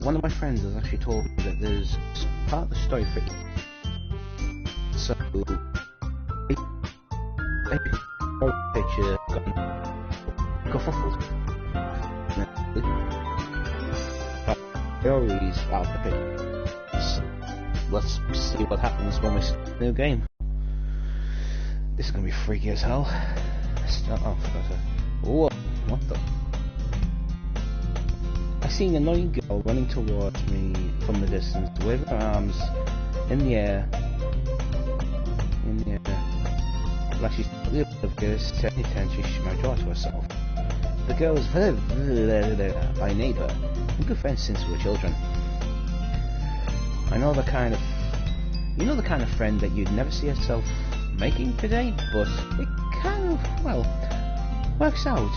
one of my friends has actually told me that there's part of the story for it. So, picture got kerfuffled. Theories out of the picture. So, let's see what happens when we start a new game. This is gonna be freaky as hell. Start off better. Whoa, what the? I see an annoying girl running towards me from the distance, waving her arms in the air. Like she's totally oblivious to any attention she might draw to herself. The girl is my neighbour, and good friends since we were children. I know the kind of friend that you'd never see yourself making today, but it kind of, well, works out.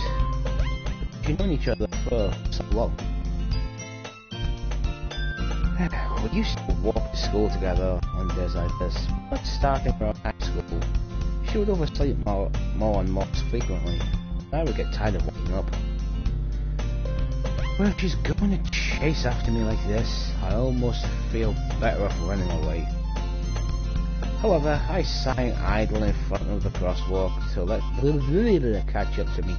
You've known each other for so long. We used to walk to school together on days like this, but starting around high school, she would oversleep more and more frequently. I would get tired of waking up. Well, if she's going to chase after me like this, I almost feel better off running away. However, I sang idle in front of the crosswalk to let catch up to me.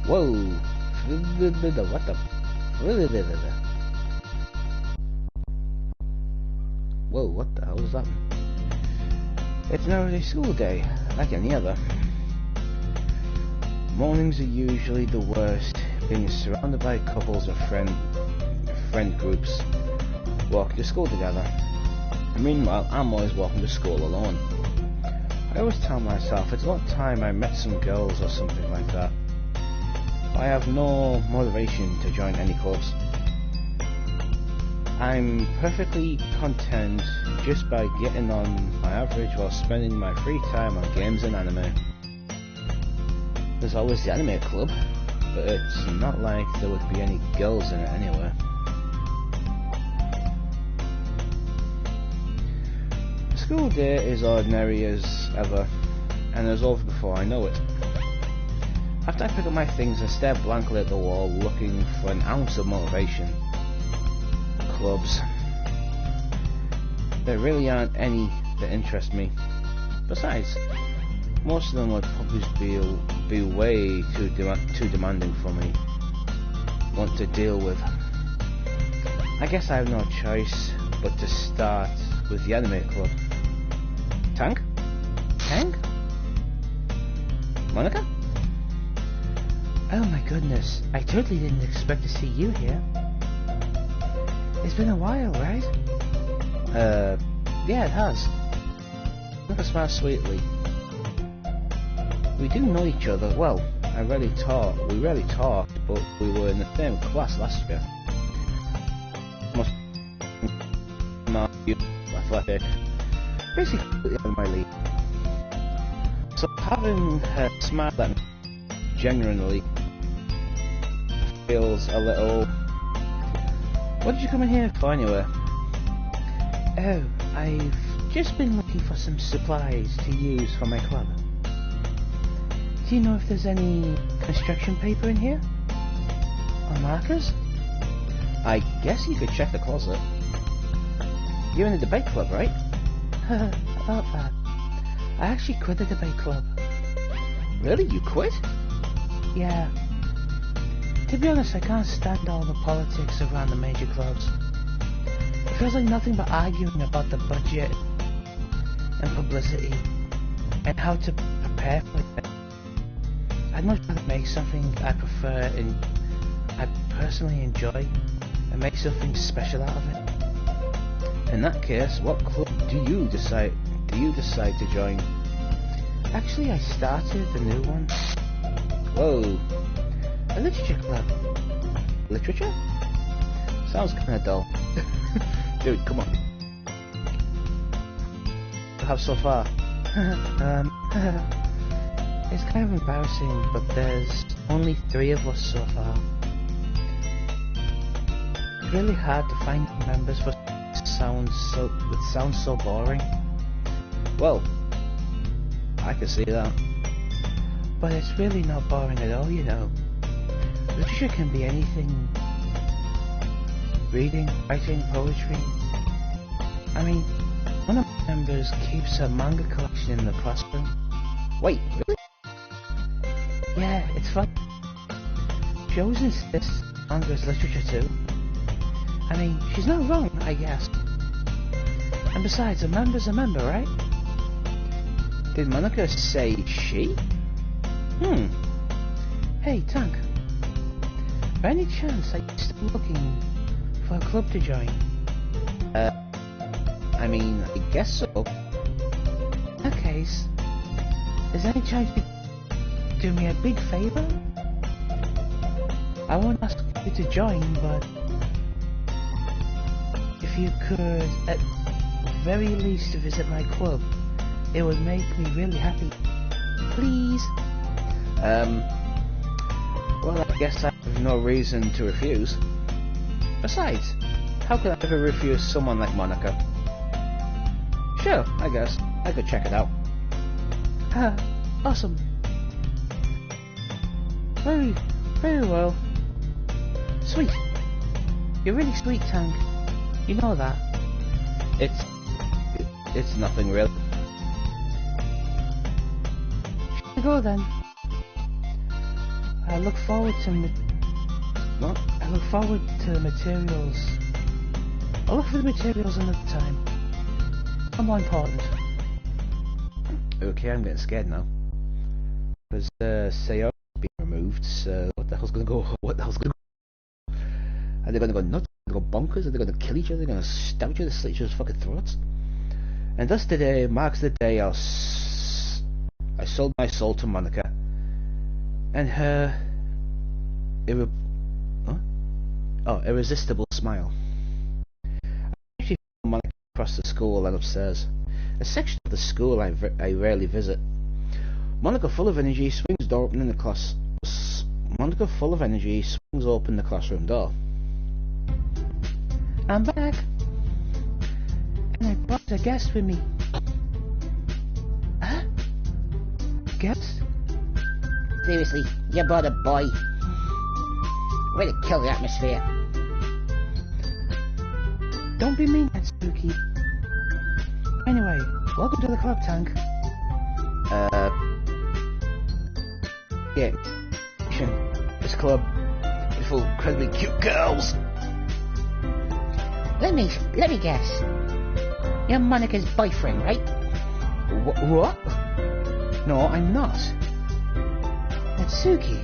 Whoa! What the? Whoa, what the hell was that? It's an everyday school day, like any other. Mornings are usually the worst, being surrounded by couples of friend groups walking to school together. Meanwhile, I'm always walking to school alone. I always tell myself it's about time I met some girls or something like that. I have no motivation to join any clubs. I'm perfectly content just by getting on my average while spending my free time on games and anime. There's always the anime club, but it's not like there would be any girls in it anywhere. The school day is ordinary as ever, and is over before I know it. After I pick up my things and stare blankly at the wall looking for an ounce of motivation. Clubs. There really aren't any that interest me. Besides, most of them would probably be way too demanding for me. Want to deal with. I guess I have no choice but to start with the anime club. Tank? Monica? Oh my goodness, I totally didn't expect to see you here. It's been a while, right? Yeah, it has. Monica smiles sweetly. We do know each other well. We rarely talked, but we were in the same class last year. Must athletic. Basically on my league. So having her smile at me genuinely feels a little... What did you come in here for anyway? Oh, I've just been looking for some supplies to use for my club. Do you know if there's any construction paper in here? Or markers? I guess you could check the closet. You're in the debate club, right? About that. I actually quit the debate club. Really? You quit? Yeah. To be honest, I can't stand all the politics around the major clubs. It feels like nothing but arguing about the budget and publicity and how to prepare for it. I'd much rather make something I prefer and I personally enjoy and make something special out of it. In that case, what club do you decide to join? Actually, I started the new one. Whoa. A literature club. Literature? Sounds kinda dull. Dude, come on. What have so far? It's kind of embarrassing, but there's only 3 of us so far. It's really hard to find members for sounds so boring. Well, I can see that. But it's really not boring at all, you know. Literature can be anything reading, writing, poetry. I mean, one of my members keeps a manga collection in the classroom. Wait, really? Yeah, it's fun. She always insists manga is literature too. I mean, she's not wrong, I guess. And besides, a member's a member, right? Did Monica say she? Hey, Tank. By any chance, are you still looking for a club to join? I mean, I guess so. In that case, is there any chance you could do me a big favor? I won't ask you to join, but if you could, at the very least, visit my club, it would make me really happy. Please? Well, I guess I have no reason to refuse. Besides, how could I ever refuse someone like Monica? Sure, I guess. I could check it out. Awesome. Very well. Sweet. You're really sweet, Tank. You know that. It's nothing real. Should we go then? I look forward to the materials. I'll look for the materials another time. I'm more important. Okay, I'm getting scared now. Because sayori being removed, so what the hell's gonna go? Are they gonna go nuts? Are they gonna go bonkers? Are they gonna kill each other? Are they gonna stab each other, slit each other's fucking throats? And thus today marks the day I sold my soul to Monica. And her irresistible smile. I actually found Monica across the school and upstairs. A section of the school I rarely visit. Monica, full of energy, swings the door open in the class. Monica, full of energy, swings open the classroom door. I'm back, and I brought a guest with me. Huh? Guest? Seriously, you brought a boy. Way to kill the atmosphere. Don't be mean, Natsuki. Anyway, welcome to the club, Tank. Yeah. This club is full of incredibly cute girls. Let me guess. You're Monica's boyfriend, right? What? No, I'm not. Natsuki.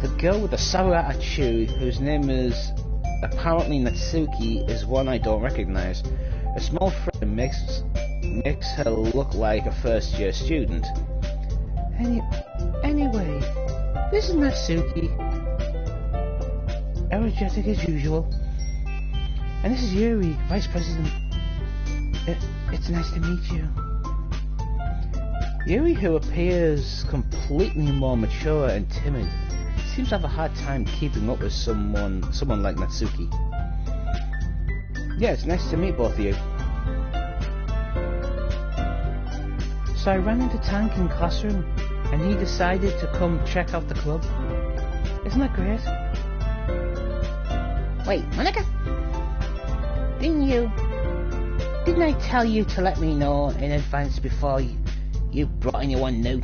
The girl with the sour attitude, whose name is apparently Natsuki, is one I don't recognize. A small friend makes her look like a first-year student. Anyway, this is Natsuki. Energetic as usual. And this is Yuri, Vice President. It's nice to meet you. Yuri, who appears completely more mature and timid, seems to have a hard time keeping up with someone like Natsuki. Yeah, it's nice to meet both of you. So I ran into Tank in classroom, and he decided to come check out the club. Isn't that great? Wait, Monica? Didn't I tell you to let me know in advance before you brought anyone new?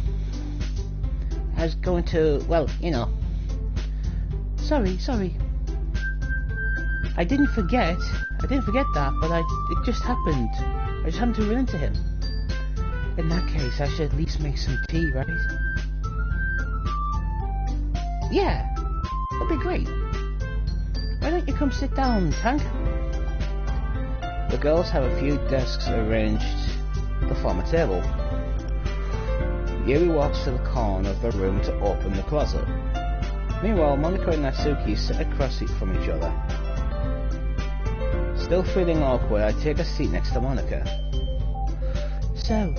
I was going to, well, you know. Sorry. I didn't forget that, but it just happened. I just happened to run into him. In that case, I should at least make some tea, right? Yeah, that'd be great. Why don't you come sit down, Tank? The girls have a few desks arranged to form a table. Yuri walks to the corner of the room to open the closet. Meanwhile, Monica and Natsuki sit across from each other. Still feeling awkward, I take a seat next to Monica. So,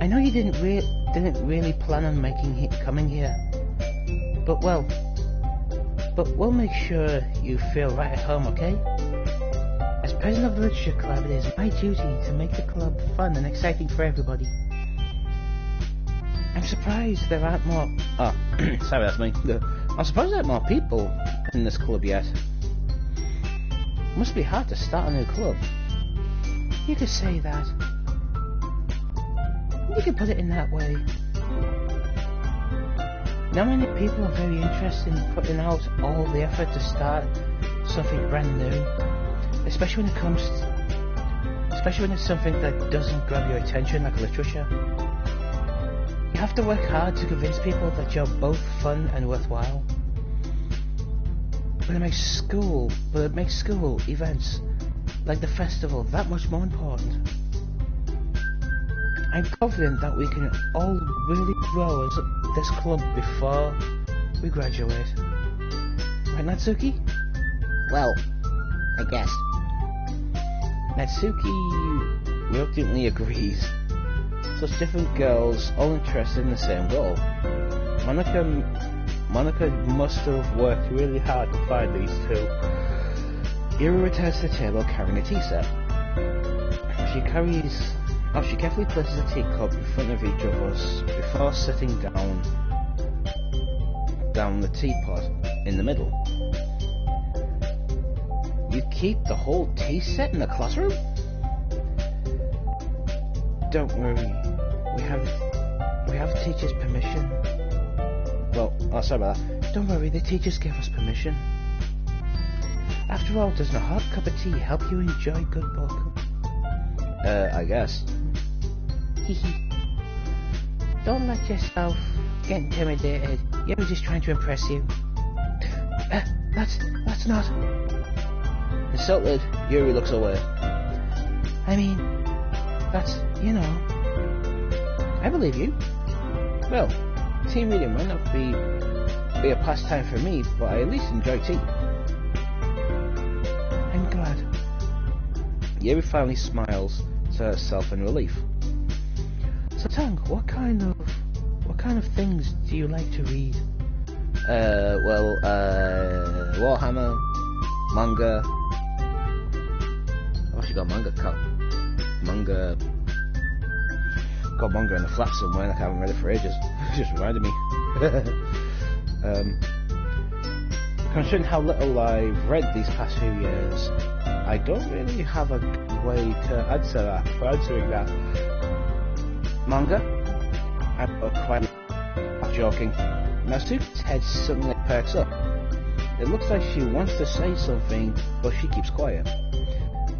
I know you didn't really plan on coming here, but we'll make sure you feel right at home, okay? As president of the Literature Club, it is my duty to make the club fun and exciting for everybody. I'm surprised there aren't more... Oh, sorry, that's me. I'm surprised there aren't more people in this club yet. Must be hard to start a new club. You could say that. You could put it in that way. Not many people are very interested in putting out all the effort to start something brand new, especially when it's something that doesn't grab your attention like literature. You have to work hard to convince people that you're both fun and worthwhile. But it makes school events like the festival that much more important. I'm confident that we can all really grow as this club before we graduate. Right, Natsuki? Well, I guess. Natsuki reluctantly agrees. Such different girls, all interested in the same goal. Monica must have worked really hard to find these two. Yuri returns to the table carrying a tea set. She carefully places a teacup in front of each of us before sitting down the teapot in the middle. You keep the whole tea set in the classroom? Don't worry, we have the teacher's permission. Well, sorry about that. Don't worry, the teachers gave us permission. After all, doesn't a hot cup of tea help you enjoy a good book? I guess. Don't let yourself get intimidated. You're just trying to impress you. That's not... Insulted, Yuri looks away. I mean, that's, you know... I believe you. Well, tea reading might not be a pastime for me, but I at least enjoy tea. I'm glad. Yuri finally smiles to herself in relief. So Tang, what kind of things do you like to read? Warhammer, manga. I've actually got manga in the flat somewhere, and I haven't read it for ages. It just reminded me. Considering how little I've read these past few years, I don't really have a good way to answer that. For answering that, manga? I'm quite joking. Natsuki's head suddenly perks up. It looks like she wants to say something, but she keeps quiet.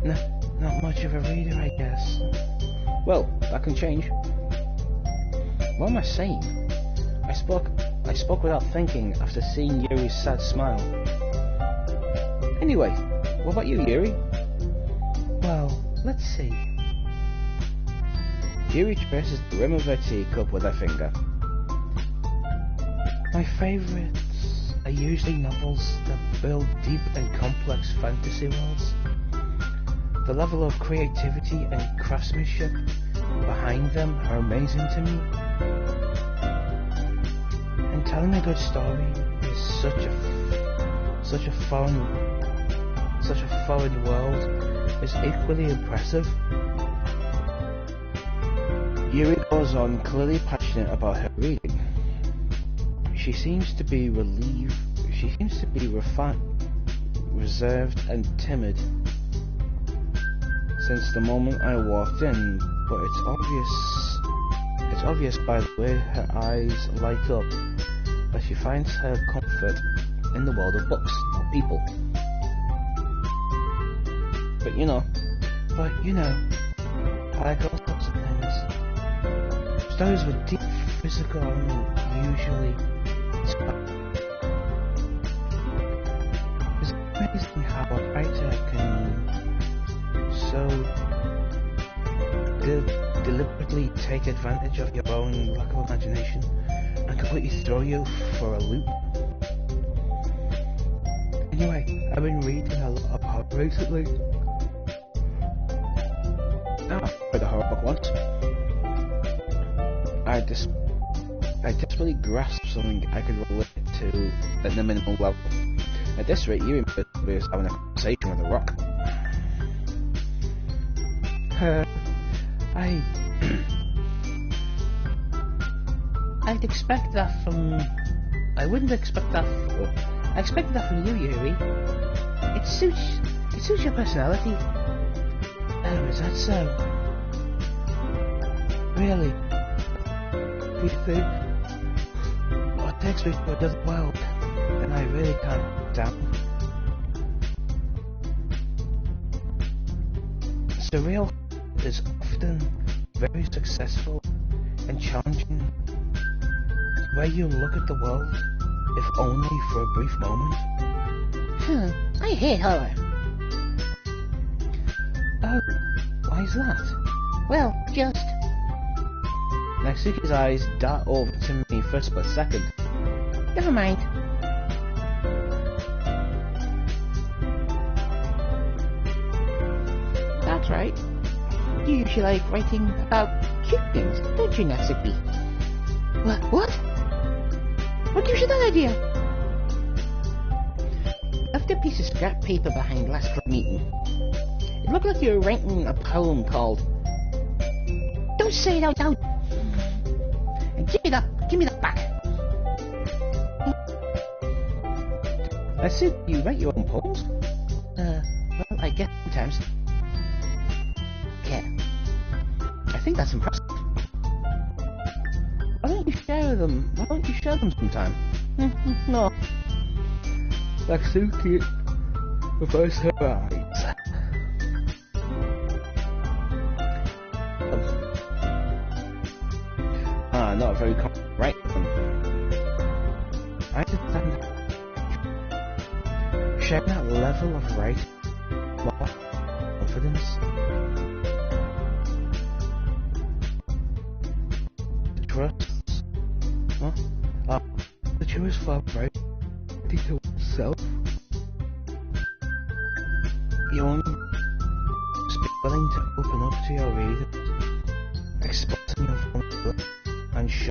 Not much of a reader, I guess. Well, that can change. What am I saying? I spoke without thinking after seeing Yuri's sad smile. Anyway, what about you, Yuri? Well, let's see. Yuri traces the rim of her teacup with her finger. My favourites are usually novels that build deep and complex fantasy worlds. The level of creativity and craftsmanship behind them are amazing to me. And telling a good story is such a foreign world is equally impressive. Yuri goes on, clearly passionate about her reading. She seems to be relieved. She seems to be reserved and timid since the moment I walked in, but it's obvious by the way her eyes light up that she finds her comfort in the world of books, not people. But you know, I like all sorts of things. Stories with deep physical and usually inspiring. It's amazing how a writer can so deliberately take advantage of your own lack of imagination and completely throw you for a loop. Anyway, I've been reading a lot of horror recently. I've read a horror book once. I desperately grasped something I could relate to at the minimum level. At this rate, you was having a conversation with a rock. I'd expect that from... I wouldn't expect that... I expected that from you, Yuri. It It suits your personality. Oh, is that so? Really? Do you think what takes me to another world, and I really can't doubt. Surreal is often very successful and challenging, where you look at the world, if only for a brief moment. I hate horror. Oh, why is that? Well, just... Natsuki's eyes dart over to me for a split second. Never mind. That's right. You usually like writing about cute things, don't you, Natsuki? What? What gives you that idea? Left a piece of scrap paper behind last club meeting. It looked like you were writing a poem called Don't Say It Out Loud. And give me that back. I see you write your own poems? Well, I guess sometimes. Yeah. I think that's impressive. Why don't you share them sometime? No. Natsuki reversed her eyes. Not very right. I understand. Sharing that level of right, more confidence. The trust. Huh? The truest far right to oneself. You only must be willing to open up to your readers, expressing your vulnerability and show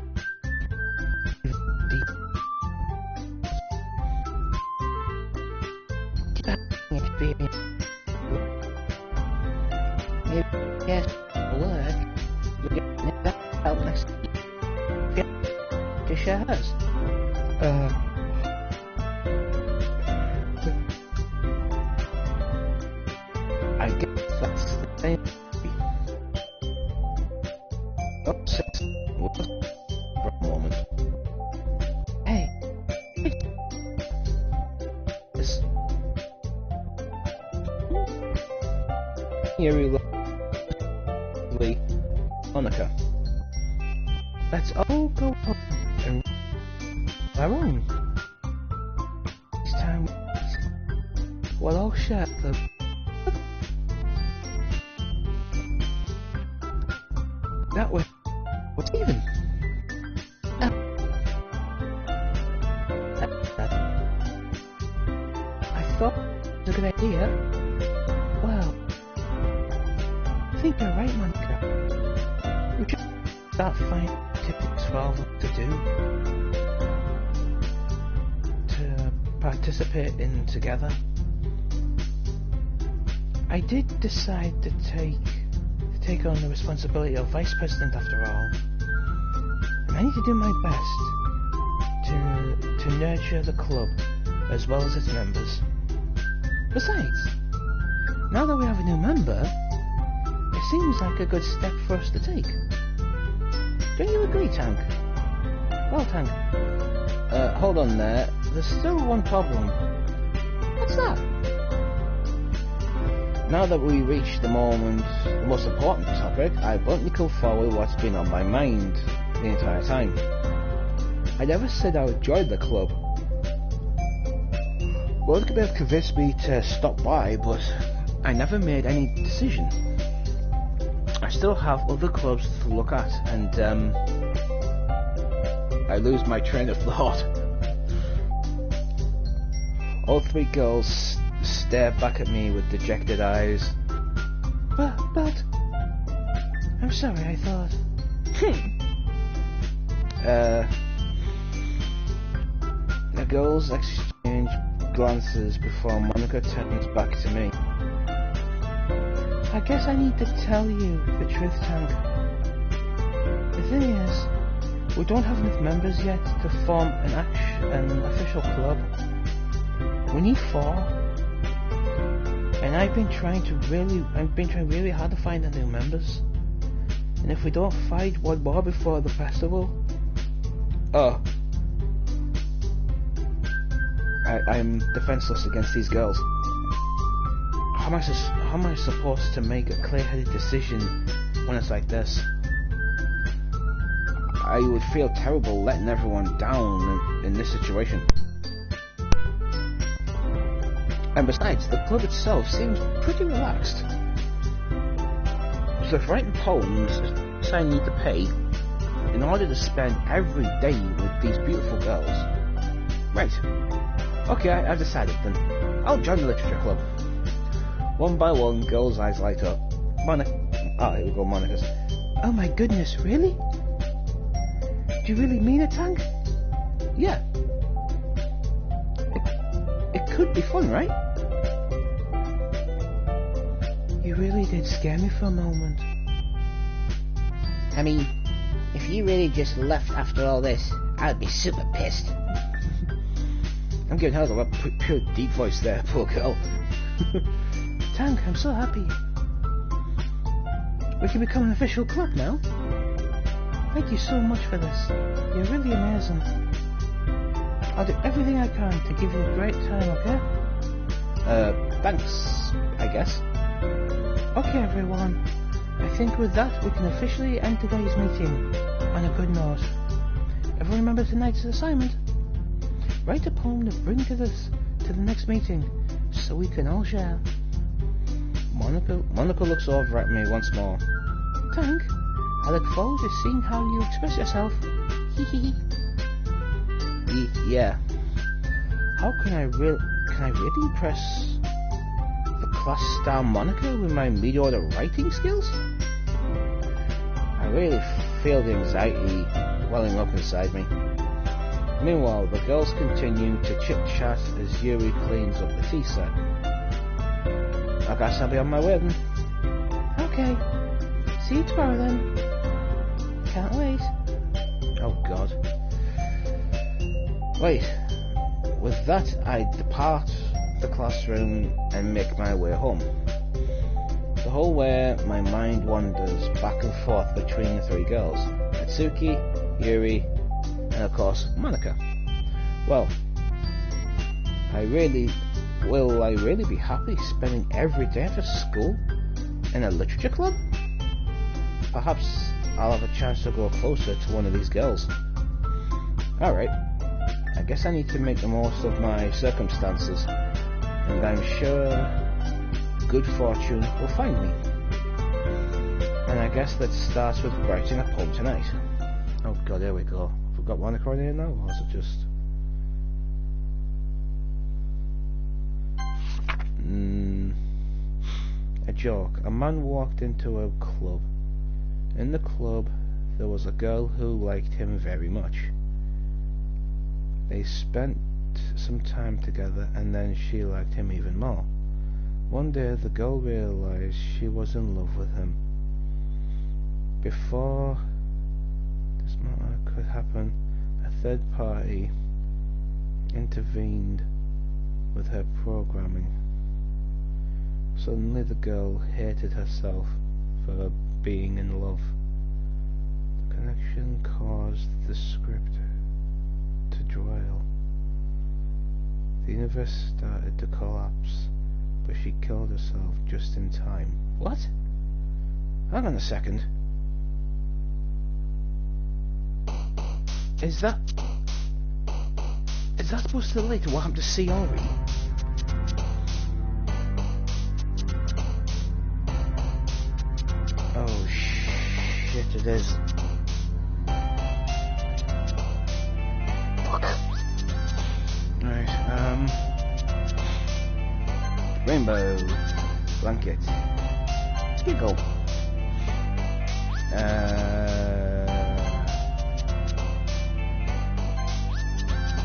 deep experience. Maybe yes, work. You get that out next week. To share hers. I guess that's the thing. Oh, six. For a moment. Hey. This. Eerie lovely Monica. Let's all go up and our own. This time we'll all share the that way. What's even? I thought it was a good idea. Well, I think you're right, Monica. We should start finding activities for all of them to do, to participate in together. I did decide to take on the responsibility of vice president after all, and I need to do my best to nurture the club as well as its members. Besides, now that we have a new member, it seems like a good step for us to take. Don't you agree, Tank? Well, Tank, hold on there. There's still one problem. What's that? Now that we reached the most important topic, I bluntly go forward what's been on my mind the entire time. I never said I would join the club. Word could have convinced me to stop by, but I never made any decision. I still have other clubs to look at, and I lose my train of thought. All three girls stare back at me with dejected eyes. But I'm sorry, I thought. The girls exchange glances before Monica turns back to me. I guess I need to tell you the truth, Tank. The thing is, we don't have enough members yet to form an official club. We need 4. And I've been trying really hard to find the new members. And if we don't fight one more before the festival... Oh. I'm defenseless against these girls. How am I supposed to make a clear-headed decision when it's like this? I would feel terrible letting everyone down in this situation. And besides, the club itself seems pretty relaxed. So if writing poems is I need to pay in order to spend every day with these beautiful girls. Right. Okay, I've decided then. I'll join the literature club. One by one, girls' eyes light up. Monica. Ah, here we go, Monica's. Oh my goodness, really? Do you really mean it, Tank? Yeah. It could be fun, right? You really did scare me for a moment. I mean, if you really just left after all this, I'd be super pissed. I'm getting held of a pure deep voice there, poor girl. Tank, I'm so happy. We can become an official club now. Thank you so much for this. You're really amazing. I'll do everything I can to give you a great time, okay? Thanks, I guess. Okay, everyone. I think with that, we can officially end today's meeting on a good note. Everyone remember tonight's assignment? Write a poem to bring to the next meeting, so we can all share. Monica looks over at me once more. Tank, I look forward to seeing how you express yourself. Hee. Yeah. How can I really impress the class star Monica with my mediocre writing skills? I really feel the anxiety welling up inside me. Meanwhile, the girls continue to chit-chat as Yuri cleans up the tea set. I guess I'll be on my way then. Okay. See you tomorrow then. Can't wait. Oh God. Wait. With that, I depart the classroom and make my way home. The whole way, my mind wanders back and forth between the three girls. Atsuki, Yuri, and of course, Monica. Well, will I really be happy spending every day after school in a literature club? Perhaps I'll have a chance to grow closer to one of these girls. Alright, I guess I need to make the most of my circumstances, and I'm sure good fortune will find me. And I guess that starts with writing a poem tonight. Oh God, here we go. Have we got Monica in here now, or is it just... A joke. A man walked into a club. In the club, there was a girl who liked him very much. They spent some time together, and then she liked him even more. One day, the girl realized she was in love with him. Before this matter could happen, a third party intervened with her programming. Suddenly the girl hated herself for being in love. The connection caused the script to derail. The universe started to collapse, but she killed herself just in time. What? Hang on a second. Is that supposed to relate to what happened to Sayori? Oh shit, it is. Fuck. Right, rainbow blanket. Giggle.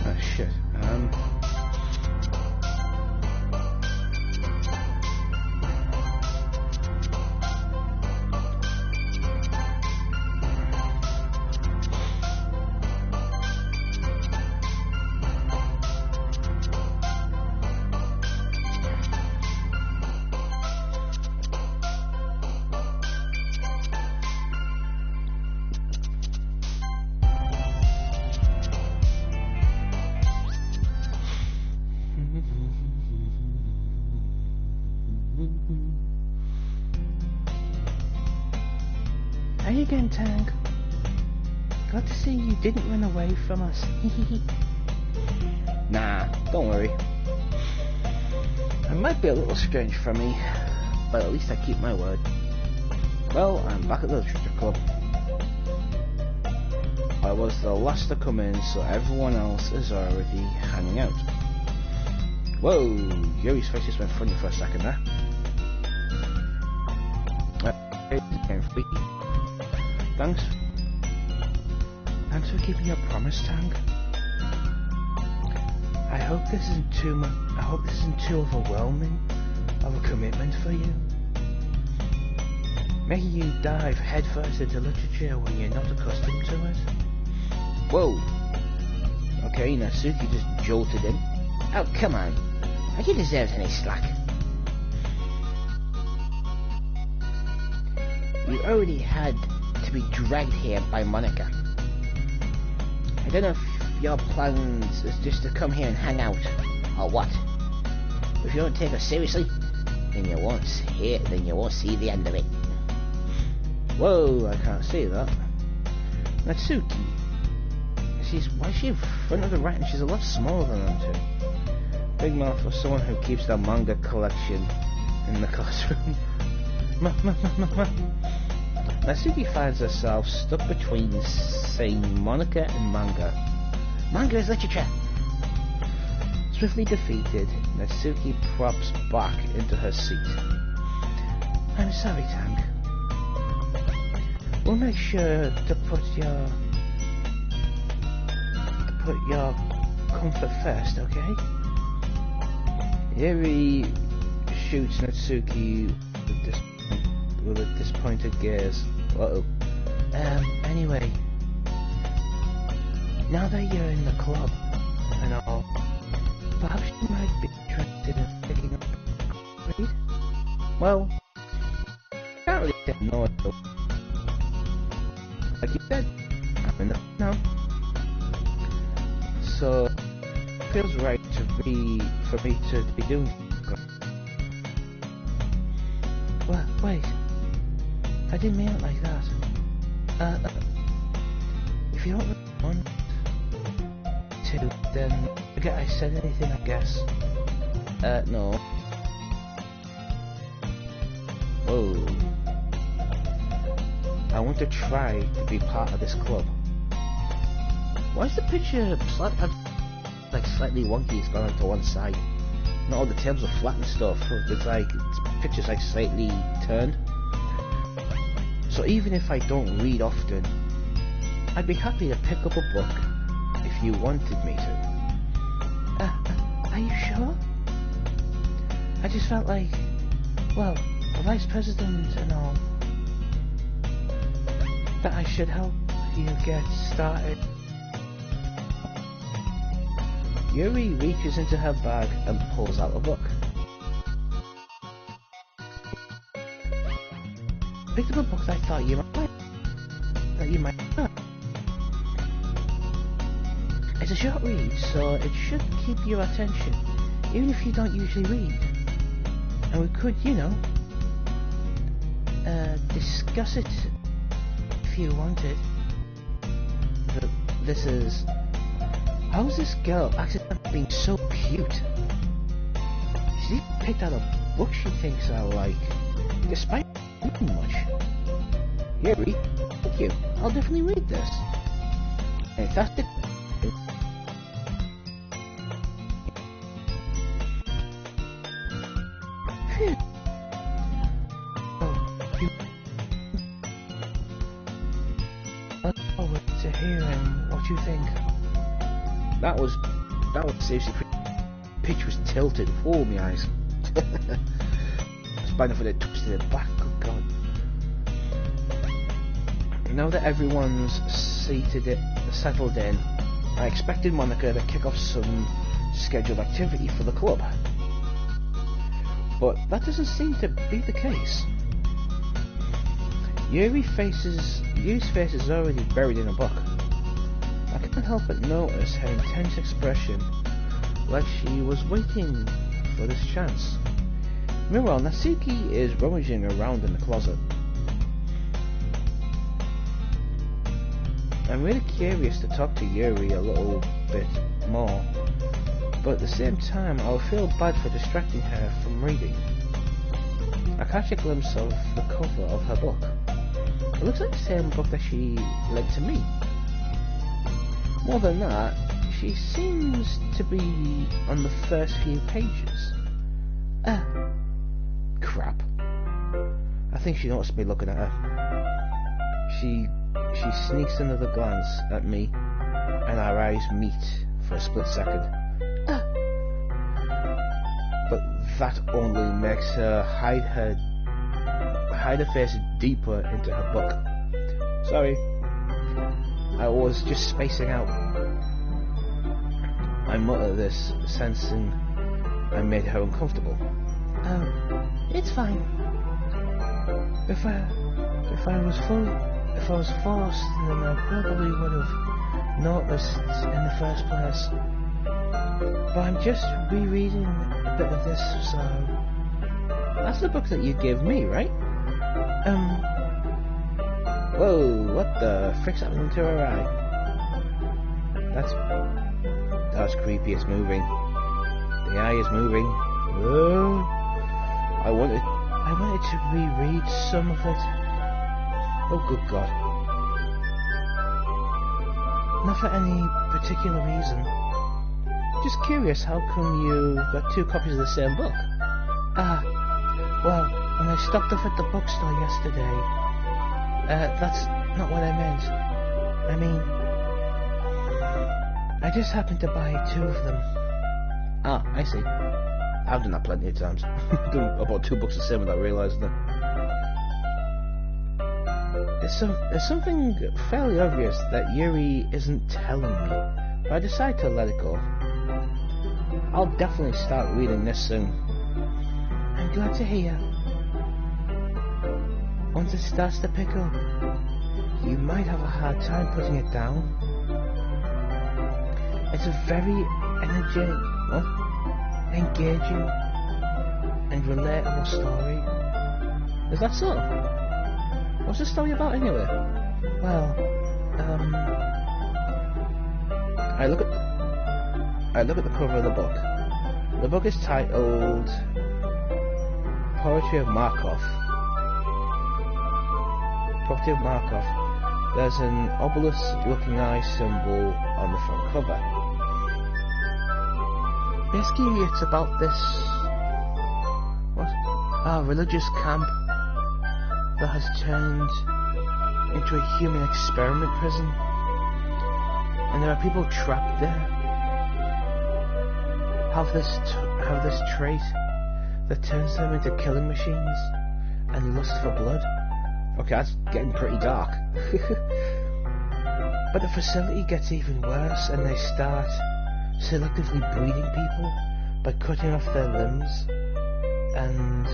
Oh shit. How you getting, Tang? Glad to see you didn't run away from us. Nah, don't worry. It might be a little strange for me, but at least I keep my word. Well, I'm back at the Literature Club. I was the last to come in, so everyone else is already hanging out. Whoa, Yuri's face just went funny for a second there. Thanks for keeping your promise, Tang. I hope this isn't too much. I hope this isn't too overwhelming of a commitment for you. Making you dive headfirst into literature when you're not accustomed to it. Whoa. Okay, Natsuki just jolted in. Oh, come on. Like he deserves any slack. You already had to be dragged here by Monica. I don't know if your plans is just to come here and hang out, or what. If you don't take us seriously, then you won't see the end of it. Whoa, I can't see that. Natsuki. Why is she in front of the rat and she's a lot smaller than them two? Big mouth for someone who keeps their manga collection in the classroom. Natsuki finds herself stuck between saying Monica and manga. Manga is literature. Swiftly defeated, Natsuki props back into her seat. I'm sorry, Tang. We'll make sure to put your comfort first, okay? Yuri shoots Natsuki with a disappointed gaze. Uh-oh. Anyway, now that you're in the club and all, perhaps you might be interested in picking up a read? Well, can't really say no though. Like you said, I'm in the now. So, it feels right for me to be doing. Well, wait. I didn't mean it like that. If you don't really want to, then forget I said anything, I guess. No. Whoa. I want to try to be part of this club. Why is the picture slightly wonky? It's gone to one side. Not all the tables are flat and stuff. It's picture's like slightly turned. So even if I don't read often, I'd be happy to pick up a book if you wanted me to. Are you sure? I just felt like, well, the vice president and all, that I should help you get started. Yuri reaches into her bag and pulls out a book. Picked up a book that I thought you might know. It's a short read, so it should keep your attention, even if you don't usually read. And we could, discuss it if you wanted. This is... How's this girl accidentally being so cute? She picked out a book she thinks I like, despite not reading much. Yuri, thank you. I'll definitely read this. And if that's the... I look forward to hearing what you think. That was seriously pitch was tilted. Oh, my eyes. Spinal for it twisted it back. Good God. Now that everyone's settled in, I expected Monica to kick off some scheduled activity for the club. But that doesn't seem to be the case. Yuri's face is already buried in a book. I couldn't help but notice her intense expression, like she was waiting for this chance. Meanwhile, Natsuki is rummaging around in the closet. I'm really curious to talk to Yuri a little bit more, but at the same time I'll feel bad for distracting her from reading. I catch a glimpse of the cover of her book. It looks like the same book that she lent to me. More than that, she seems to be on the first few pages. Crap. I think she noticed me looking at her. She sneaks another glance at me, and our eyes meet for a split second. But that only makes her hide her face deeper into her book. Sorry, I was just spacing out. I mutter this, sensing I made her uncomfortable. It's fine. If I was forced, then I probably would have noticed in the first place. But I'm just rereading a bit of this, so... That's the book that you gave me, right? Whoa, what the frick's happening to her eye? That's creepy, it's moving. The eye is moving. Whoa. I wanted to reread some of it. Oh, good God. Not for any particular reason. Just curious, how come you got 2 copies of the same book? Well, when I stopped off at the bookstore yesterday, that's not what I meant. I mean, I just happened to buy 2 of them. I see. I've done that plenty of times. I bought 2 books the same without realising it. There's something fairly obvious that Yuri isn't telling me, but I decide to let it go. I'll definitely start reading this soon. I'm glad to hear. Once it starts to pick up, you might have a hard time putting it down. It's a very engaging and relatable story. Is that so? What's the story about anyway? Well, I look at the cover of the book. The book is titled Poetry of Markov. There's an obelisk-looking eye symbol on the front cover. Basically, it's about this religious camp that has turned into a human experiment prison, and there are people trapped there. Have this trait that turns them into killing machines and lust for blood. Okay, that's getting pretty dark. But the facility gets even worse, and they start selectively breeding people by cutting off their limbs and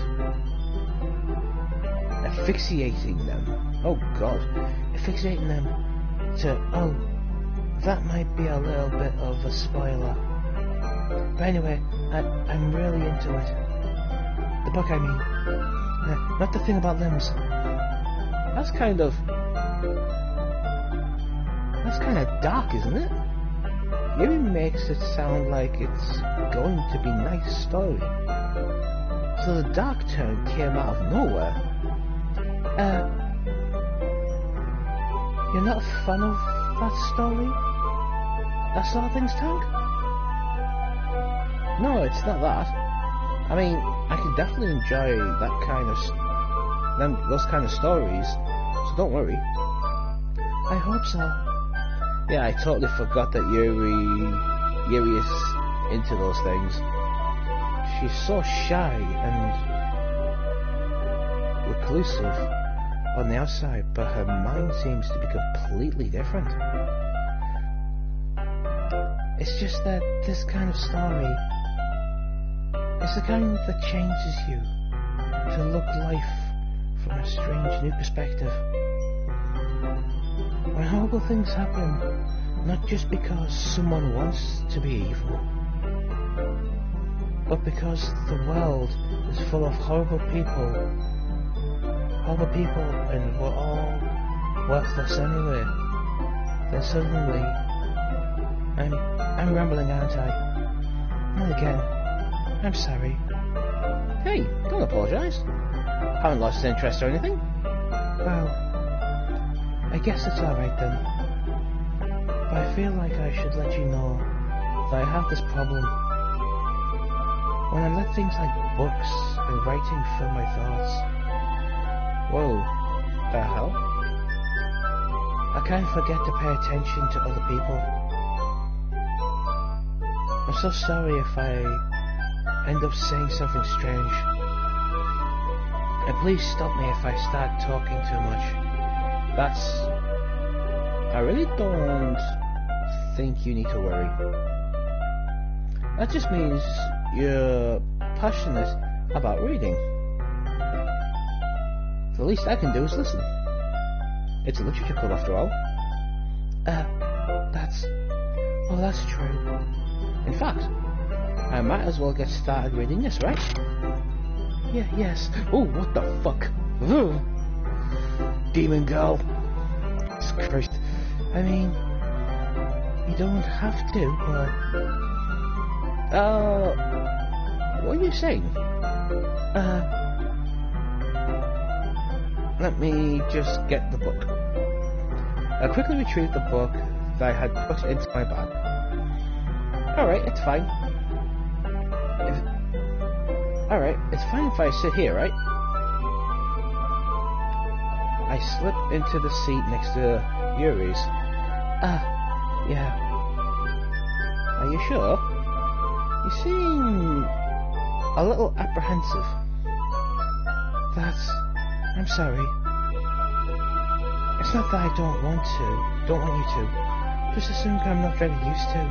asphyxiating them. Oh God. Asphyxiating them to, that might be a little bit of a spoiler. But anyway, I'm really into it. The book, I mean. Not the thing about limbs. That's kind of dark, isn't it? Yuri makes it sound like it's going to be a nice story. So the dark turn came out of nowhere. You're not a fan of that story? That sort of thing's tank? No, it's not that. I mean, I can definitely enjoy that kind of those kind of stories, so don't worry. I hope so. Yeah, I totally forgot that Yuri is into those things. She's so shy and reclusive on the outside, but her mind seems to be completely different. It's just that this kind of story is the kind that changes you to look life from a strange new perspective. When horrible things happen, not just because someone wants to be evil, but because the world is full of horrible people, and we're all worthless anyway, then suddenly, I'm rambling, aren't I? And again, I'm sorry. Hey, don't apologise. Haven't lost interest or anything. Well, I guess it's alright then. But I feel like I should let you know that I have this problem. When I let things like books and writing fill my thoughts, Whoa, the hell? I kind of forget to pay attention to other people. I'm so sorry if I end up saying something strange. And please stop me if I start talking too much. I really don't think you need to worry. That just means you're passionate about reading. The least I can do is listen. It's a literature club after all. That's true. In fact, I might as well get started reading this, right? Yes. Oh, what the fuck? Ugh. Demon girl. Jesus Christ. I mean, you don't have to, but... What are you saying? Let me just get the book. I quickly retrieved the book that I had put into my bag. Alright, it's fine. Alright, it's fine if I sit here, right? I slip into the seat next to Yuri's. Yeah. Are you sure? You seem a little apprehensive. I'm sorry. It's not that I don't want you to. Just assume I'm not very used to.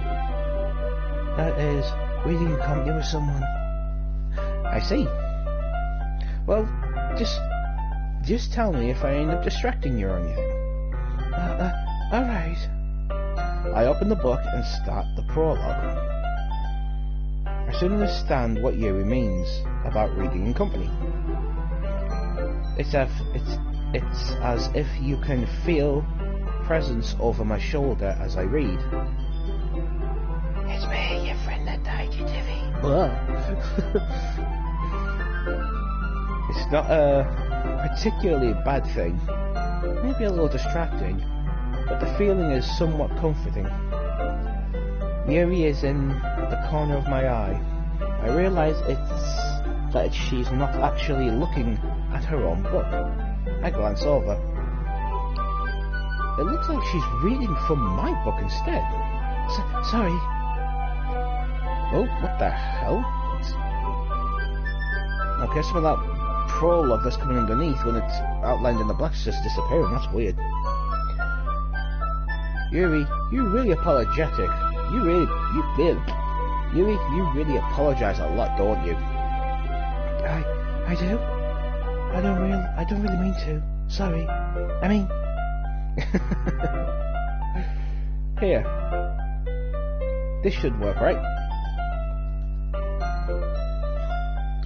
That is, reading in company with someone. I see. Well, just tell me if I end up distracting you or anything. Alright. I open the book and start the prologue. I soon understand what Yuri means about reading in company. It's as if you can feel presence over my shoulder as I read. It's me, your friend that died, you divvy. It's not a particularly bad thing. Maybe a little distracting, but the feeling is somewhat comforting. Yuri is in the corner of my eye. I realise that she's not actually looking at her own book. I glance over. It looks like she's reading from my book instead. Sorry. Oh, what the hell? Okay, some of that prologue that's coming underneath when it's outlined in the black's just disappearing. That's weird. Yuri, you're really apologetic. Yuri, you really apologize a lot, don't you? I do? I don't really mean to. Sorry. I mean... Here. This should work, right?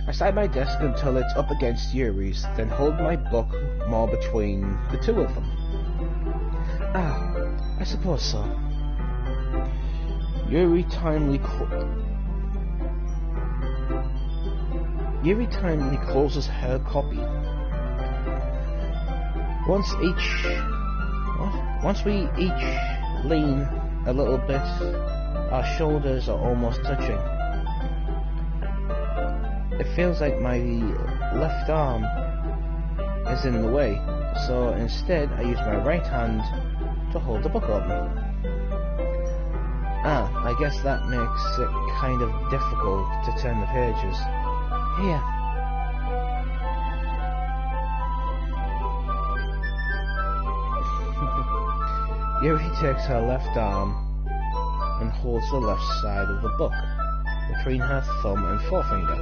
I sit at my desk until it's up against Yuri's, then hold my book more between the two of them. I suppose so. Yuri timely closes her copy. Once we each lean a little bit, our shoulders are almost touching. It feels like my left arm is in the way, so instead I use my right hand to hold the book open. I guess that makes it kind of difficult to turn the pages. Here. Yuri takes her left arm and holds the left side of the book between her thumb and forefinger.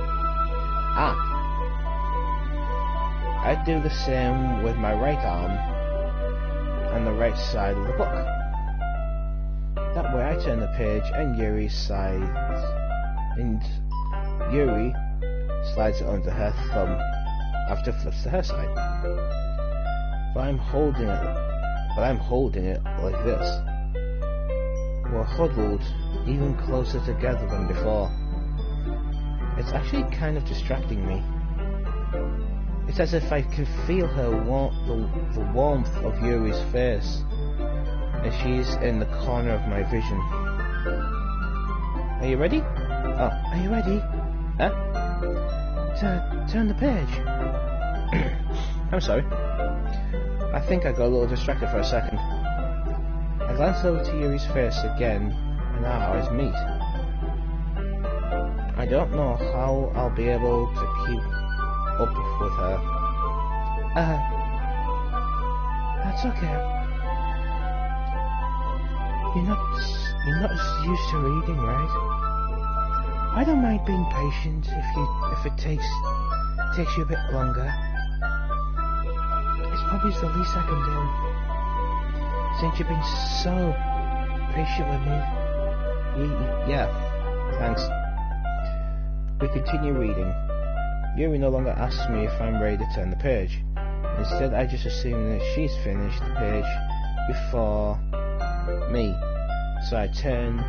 I do the same with my right arm and the right side of the book. That way I turn the page and Yuri's Yuri slides it under her thumb after flips to her side. But I'm holding it like this. We're huddled even closer together than before. It's actually kind of distracting me. It's as if I can feel the warmth of Yuri's face, and she's in the corner of my vision. Are you ready? Oh, are you ready? Huh? To turn the page. I'm sorry. I think I got a little distracted for a second. I glance over to Yuri's face again, and our eyes meet. I don't know how I'll be able to keep up with her. That's okay. You're not used to reading, right? I don't mind being patient if it takes you a bit longer. It's probably the least I can do. Since you've been so patient with me. Yeah, thanks. We continue reading. Yuri no longer asks me if I'm ready to turn the page. Instead, I just assume that she's finished the page before me. So I turn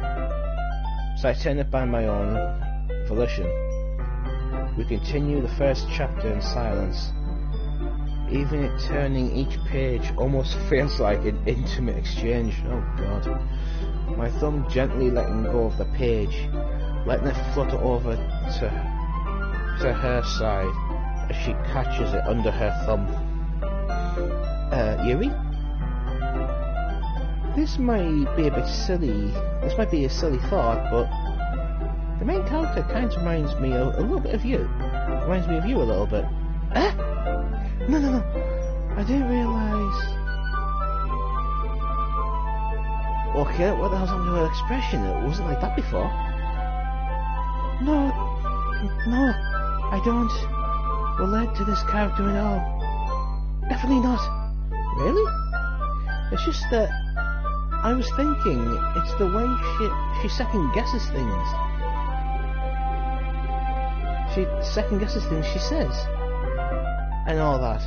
it by my own volition. We continue the first chapter in silence. Even it turning each page almost feels like an intimate exchange. Oh God. My thumb gently letting go of the page, letting it flutter over to her side as she catches it under her thumb. Yuri? This might be a bit silly. This might be a silly thought, but the main character kind of reminds me a little bit of you. Reminds me of you a little bit. No. I didn't realise. Okay, what the hell's happened to her expression? It wasn't like that before. No, I don't relate to this character at all. Definitely not. Really? It's just that I was thinking it's the way she second guesses things. She second guesses things she says. And all that.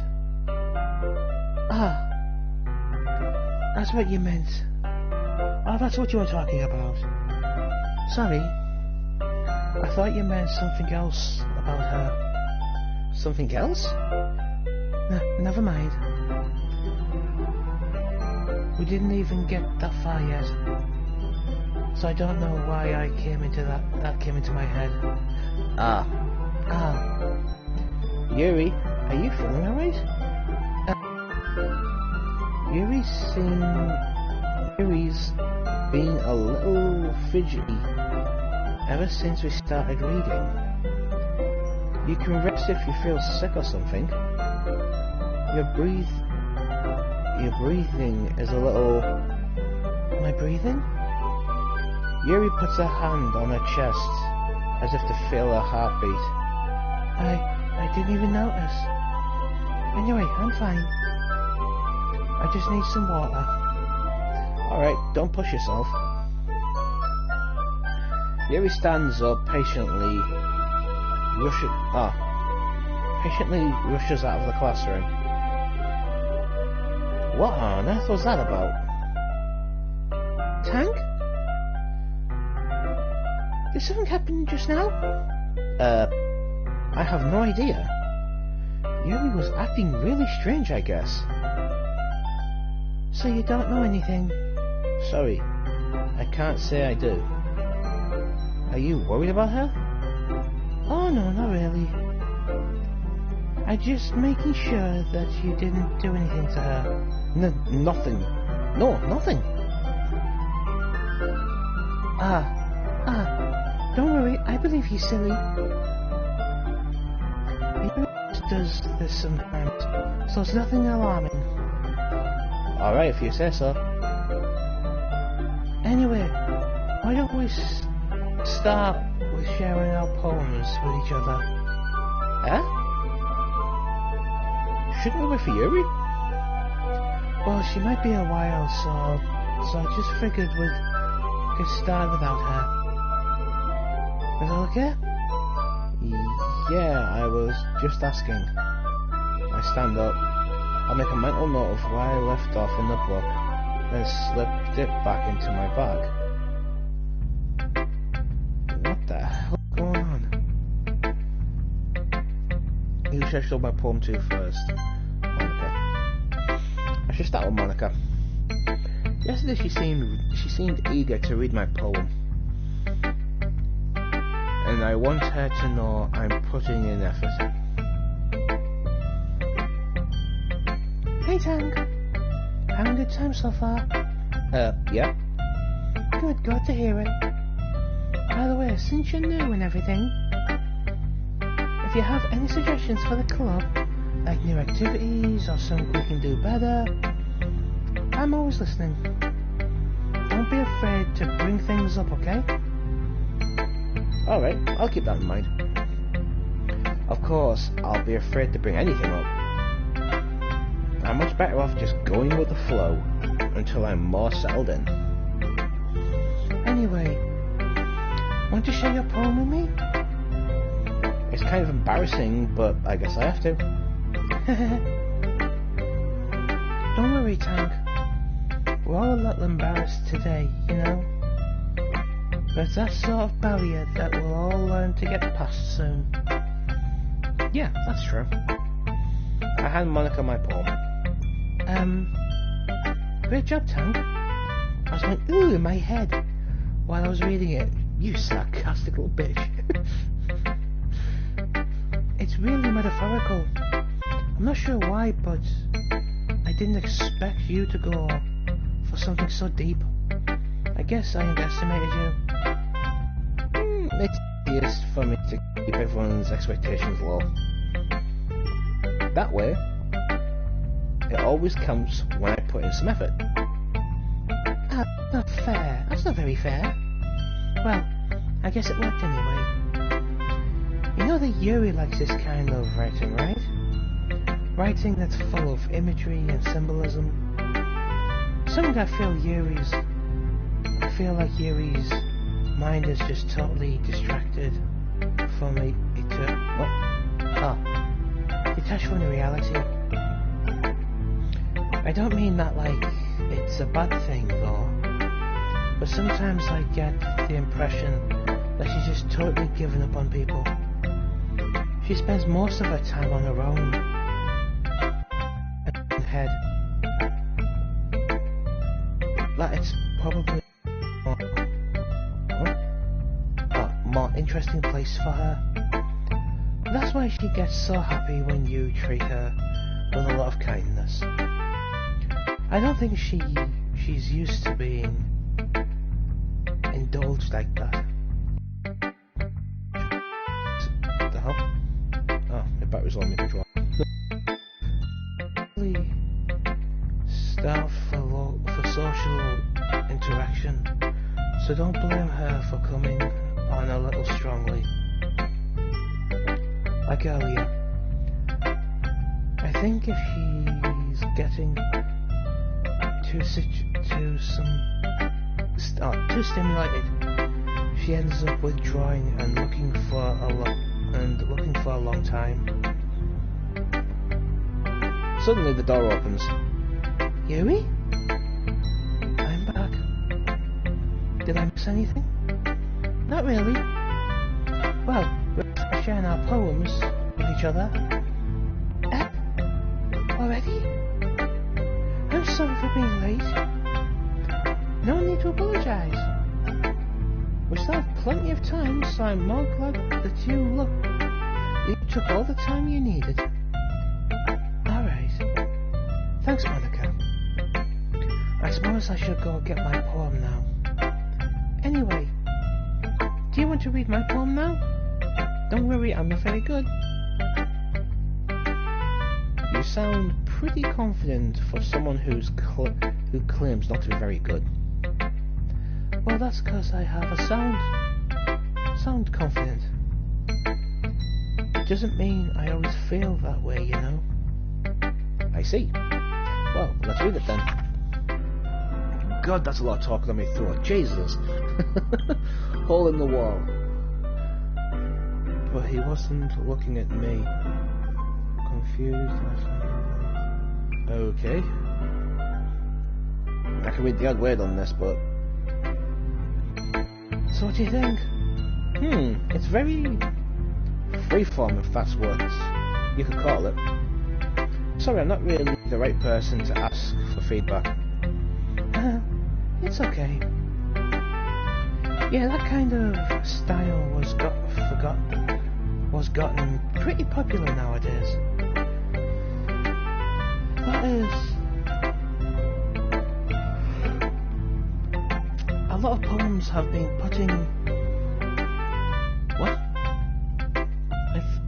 That's what you meant. Oh, that's what you were talking about. Sorry. I thought you meant something else about her. Something else? No, never mind. We didn't even get that far yet. So I don't know why I came into that came into my head. Yuri, are you feeling alright? Yuri's been a little fidgety ever since we started reading. You can rest if you feel sick or something. Your breathing is a little... Am I breathing? Yuri puts her hand on her chest as if to feel her heartbeat. I didn't even notice. Anyway, I'm fine. I just need some water. Alright, don't push yourself. Yuri stands up, patiently rushes out of the classroom. What on earth was that about? Tank? Did something happen just now? I have no idea. Yuri was acting really strange, I guess. So you don't know anything? Sorry, I can't say I do. Are you worried about her? Oh no, not really. I'm just making sure that you didn't do anything to her. Nothing. No, nothing. Don't worry, I believe you, silly. He does this sometimes, so it's nothing alarming. Alright, if you say so. Anyway, why don't we start with sharing our poems with each other? Shouldn't we wait for Yuri? Well, she might be a while, so I just figured we'd get started without her. Is that okay? Yeah, I was just asking. I stand up. I make a mental note of where I left off in the book, then slipped it back into my bag. What the hell is going on? Who should I show my poem to first? Monica. I should start with Monica. Yesterday she seemed eager to read my poem. And I want her to know I'm putting in effort. Hey Tang, having a good time so far? Yeah. Good to hear it. By the way, since you're new and everything, if you have any suggestions for the club, like new activities or something we can do better, I'm always listening. Don't be afraid to bring things up, okay? Alright, I'll keep that in mind. Of course, I'll be afraid to bring anything up. I'm much better off just going with the flow until I'm more settled in. Anyway, want to share your poem with me? It's kind of embarrassing, but I guess I have to. Don't worry, Tang. We're all a little embarrassed today, you know? There's that sort of barrier that we'll all learn to get past soon. Yeah, that's true. I hand Monica my poem. Great job, Tang. I was going, ooh, in my head while I was reading it. You sarcastic little bitch. It's really metaphorical. I'm not sure why, but I didn't expect you to go for something so deep. I guess I underestimated you. It's easiest for me to keep everyone's expectations low. That way, it always counts when I put in some effort. That's not fair. That's not very fair. Well, I guess it worked anyway. You know that Yuri likes this kind of writing, right? Writing that's full of imagery and symbolism. Something I feel like Yuri's mind is just totally distracted from detached from the reality. I don't mean that like it's a bad thing though, but sometimes I get the impression that she's just totally given up on people. She spends most of her time on her own and head. That it's probably a more interesting place for her. That's why she gets so happy when you treat her with a lot of kindness. I don't think she's used to being indulged like that. What the hell? Oh, my battery's on me to drop. Really starved for social interaction, so don't blame her for coming on a little strongly. Like earlier, I think if she's getting too stimulated, she ends up withdrawing and looking for a long time. Suddenly the door opens. Yuri? I'm back. Did I miss anything? Not really. Well, we're sharing our poems with each other. Already? I'm sorry for being late. No need to apologise. We still have plenty of time, so I'm more glad that you took all the time you needed. Alright. Thanks, Monica. I suppose I should go get my poem now. Anyway, do you want to read my poem now? Don't worry, I'm not very good. You sound pretty confident for someone who claims not to be very good. Well, that's because I have a sound confident. It doesn't mean I always feel that way, you know. I see. Well, let's read it then. God, that's a lot of talking on my throat. Jesus. Hole in the wall. but he wasn't looking at me. Confused. Okay. I can read the odd word on this, but... So what do you think? It's very freeform, if that's what you could call it. Sorry, I'm not really the right person to ask for feedback. It's okay. Yeah, that kind of style was gotten pretty popular nowadays. That is, a lot of poems have been putting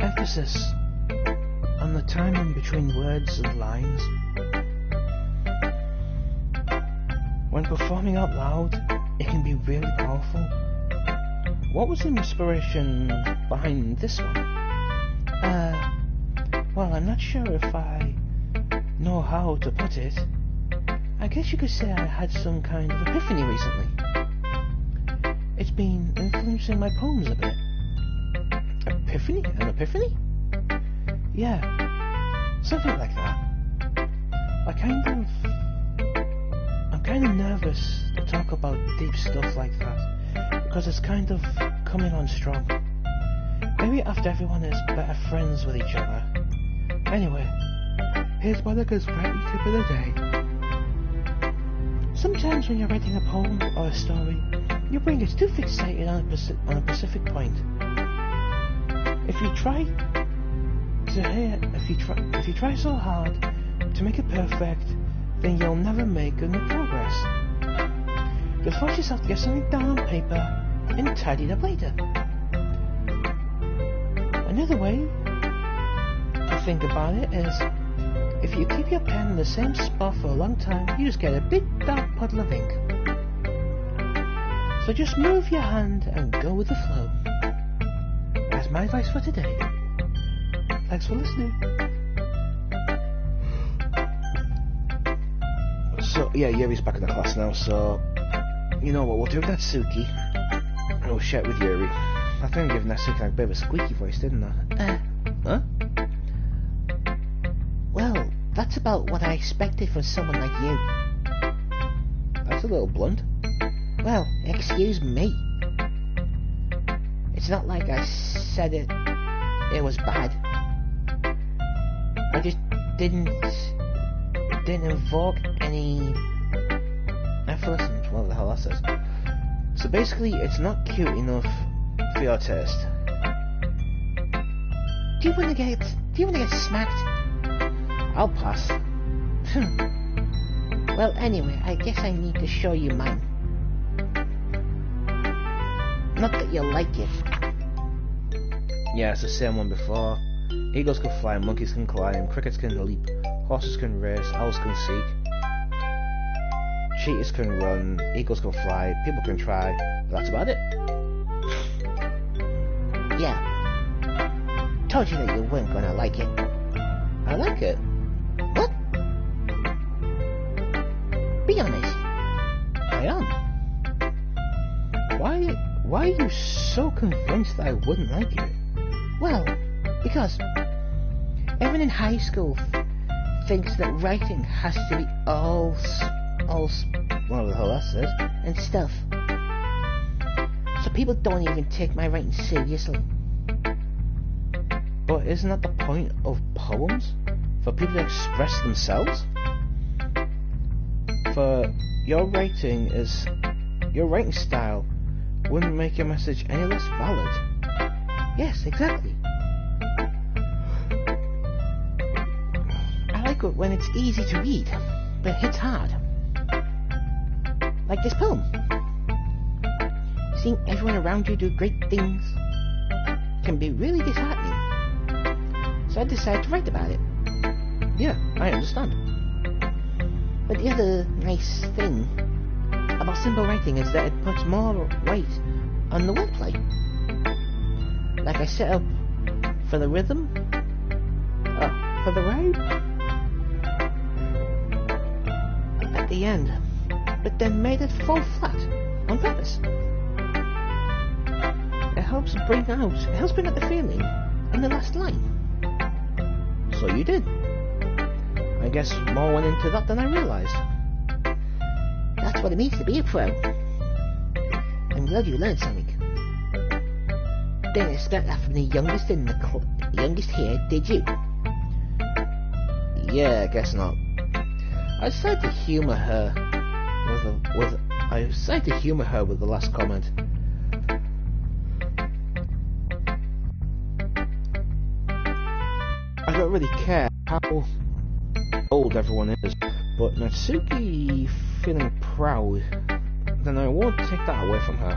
emphasis on the timing between words and lines. When performing out loud, it can be really powerful. What was the inspiration behind this one? Well, I'm not sure if I know how to put it. I guess you could say I had some kind of epiphany recently. It's been influencing my poems a bit. Epiphany? An epiphany? Yeah, something like that. I'm kind of nervous to talk about deep stuff like that, because it's kind of coming on strong. Maybe after everyone is better friends with each other. Anyway, here's Monica's writing tip of the day. Sometimes when you're writing a poem or a story, your brain gets too fixated on a specific point. If you try so hard to make it perfect, then you'll never make any progress. Just force yourself to get something down on paper and tidy it up later. Another way to think about it is, if you keep your pen in the same spot for a long time, you just get a big dark puddle of ink. So just move your hand and go with the flow. That's my advice for today. Thanks for listening. So, yeah, Yuri's back in the class now, so... You know what we'll do with that Suki? We'll chat with Yuri. I think I'm giving that Suki like a bit of a squeaky voice, didn't I? Huh? Well, that's about what I expected from someone like you. That's a little blunt. Well, excuse me. It's not like I said it was bad. I just didn't invoke any... I have to listen to what the hell that says. So basically, it's not cute enough for your taste. Do you want to get smacked? I'll pass. Well, anyway, I guess I need to show you mine. Not that you'll like it. Yeah, it's the same one before. Eagles can fly, monkeys can climb, crickets can leap, horses can race, owls can seek, cheetahs can run, eagles can fly, people can try. That's about it. Yeah. Told you that you weren't gonna like it. I like it. What? Be honest. I am. Why are you so convinced that I wouldn't like it? Well, because everyone in high school thinks that writing has to be all What the hell that says? and stuff. So people don't even take my writing seriously. But isn't that the point of poems? For people to express themselves? For your writing style wouldn't make your message any less valid. Yes, exactly. I like it when it's easy to read, but it hits hard. Like this poem. Seeing everyone around you do great things can be really disheartening. So I decided to write about it. Yeah, I understand. But the other nice thing about simple writing is that it puts more weight on the wordplay. Like I set up for the rhythm, for the rhyme, at the end, but then made it fall flat on purpose. It helps bring out the feeling in the last line. So you did. I guess more went into that than I realised. That's what it means to be a pro. I'm glad you learned something. Didn't expect that from the youngest in the youngest here, did you? Yeah, I guess not. I decided to humour her with the last comment. I don't really care how old everyone is, but Natsuki feeling proud, then I won't take that away from her.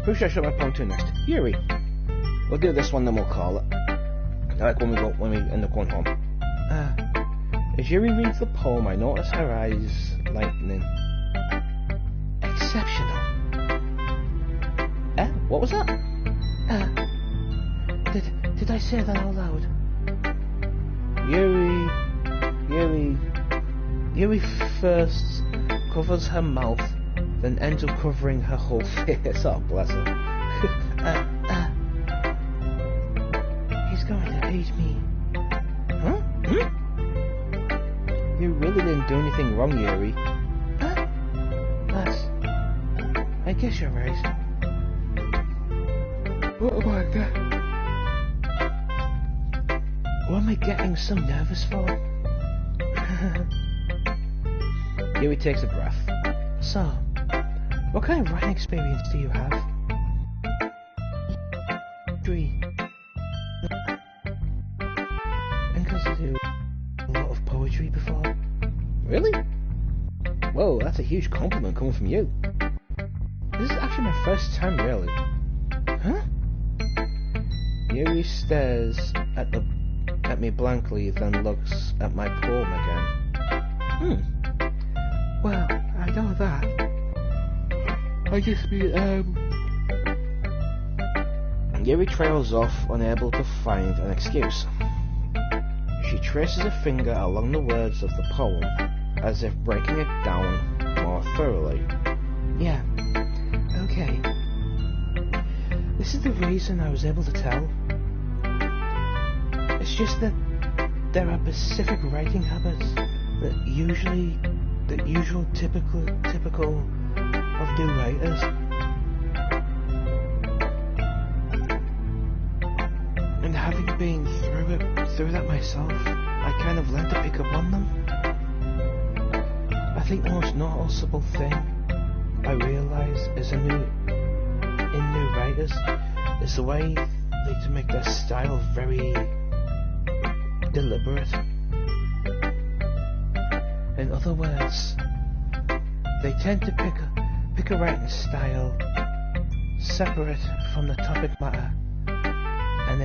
Who should I show my poem to next? Yuri. We'll do this one, then we'll call it. Like when we end up going home. As Yuri reads the poem, I notice her eyes lightening. Exceptional. What was that? Did I say that out loud? Yuri first covers her mouth, then ends up covering her whole face. Oh, bless her. He's going to hate me. Huh? You really didn't do anything wrong, Yuri. I guess you're right. What am I getting so nervous for? Yuri takes a breath. So, what kind of writing experience do you have? 3. And because I do a lot of poetry before. Really? Whoa, that's a huge compliment coming from you. This is actually my first time, really. Huh? Yuri stares at me blankly, then looks at my poem again. Well, I know that. I just mean, Yuri trails off, unable to find an excuse. She traces a finger along the words of the poem, as if breaking it down more thoroughly. Yeah. Okay. This is the reason I was able to tell. It's just that there are specific writing habits that typical of new writers. And having been through that myself, I kind of learned to pick up on them. I think the most noticeable thing I realise in new writers is the way they make their style very deliberate. In other words, they tend to pick a writing style separate from the topic matter, and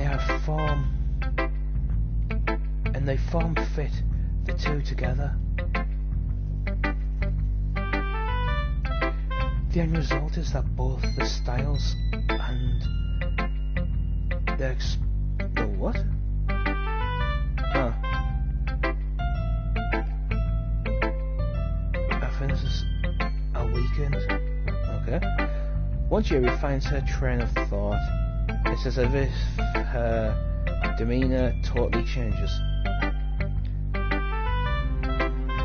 they form fit the two together. The end result is that both the styles and the what? Offenses are weakened. Okay. Once Yuri finds her train of thought, it's as if her demeanour totally changes.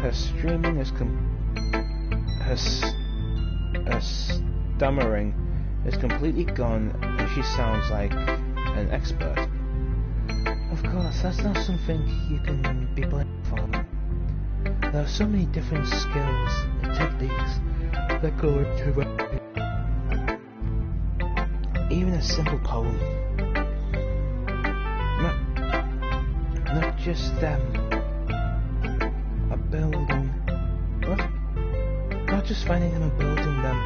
Her streaming is her stammering is completely gone, and she sounds like an expert. Of course, that's not something you can be blamed for. There are so many different skills and techniques that go into writing. Even a simple poem. Not just them. A building. What? Not just finding them and building them,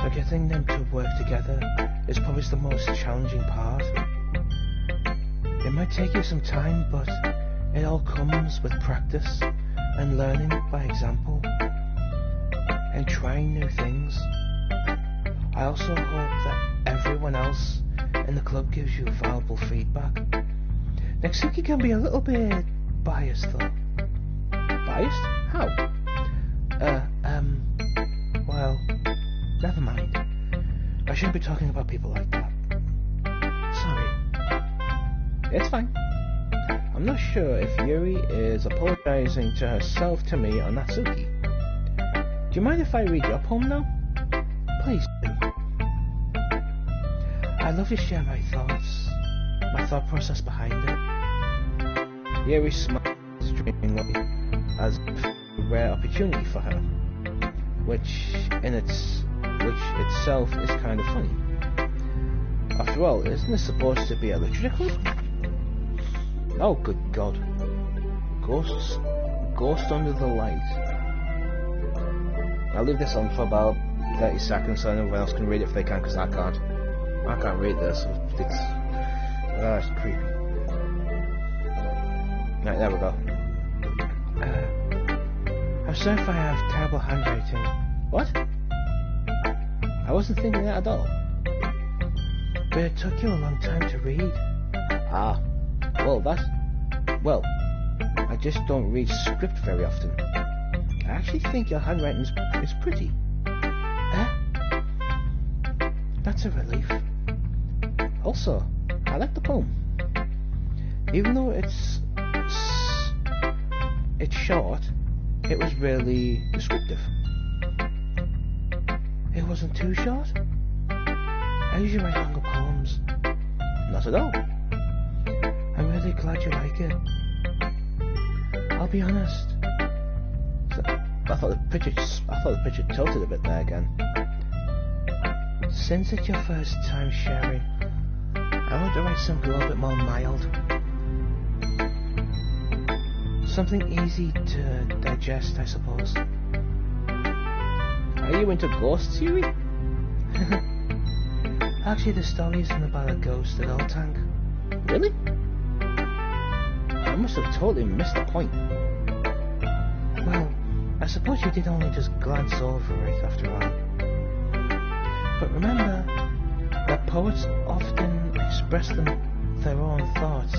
but getting them to work together is probably the most challenging part. It might take you some time, but it all comes with practice and learning by example and trying new things. I also hope that everyone else in the club gives you valuable feedback. Natsuki can be a little bit biased though. Biased? How? Well, shouldn't be talking about people like that. Sorry. It's fine. I'm not sure if Yuri is apologizing to herself, to me, or Natsuki. Do you mind if I read your poem now? Please do. I'd love to share my thoughts, my thought process behind it. Yuri smiles dreamingly, as if a rare opportunity for her, which itself is kind of funny. After all, isn't this supposed to be a literature club? Oh, good God. Ghost under the light. I'll leave this on for about 30 seconds so everyone else can read it if they can, because I can't. I can't read this. It's creepy. Right, there we go. I'm sorry if I have terrible handwriting. What? I wasn't thinking that at all. But it took you a long time to read. Ah. Well, I just don't read script very often. I actually think your handwriting is pretty. That's a relief. Also, I like the poem. Even though it's short, it was really descriptive. It wasn't too short? I usually write longer poems. Not at all. I'm really glad you like it. I'll be honest. I thought the picture tilted a bit there again. Since it's your first time sharing, I want to write something a little bit more mild. Something easy to digest, I suppose. Are you into ghosts, Yuri? Actually, the story isn't about a ghost at all, Tank. Really? I must have totally missed the point. Well, I suppose you did only just glance over it after all. But remember that poets often express their own thoughts,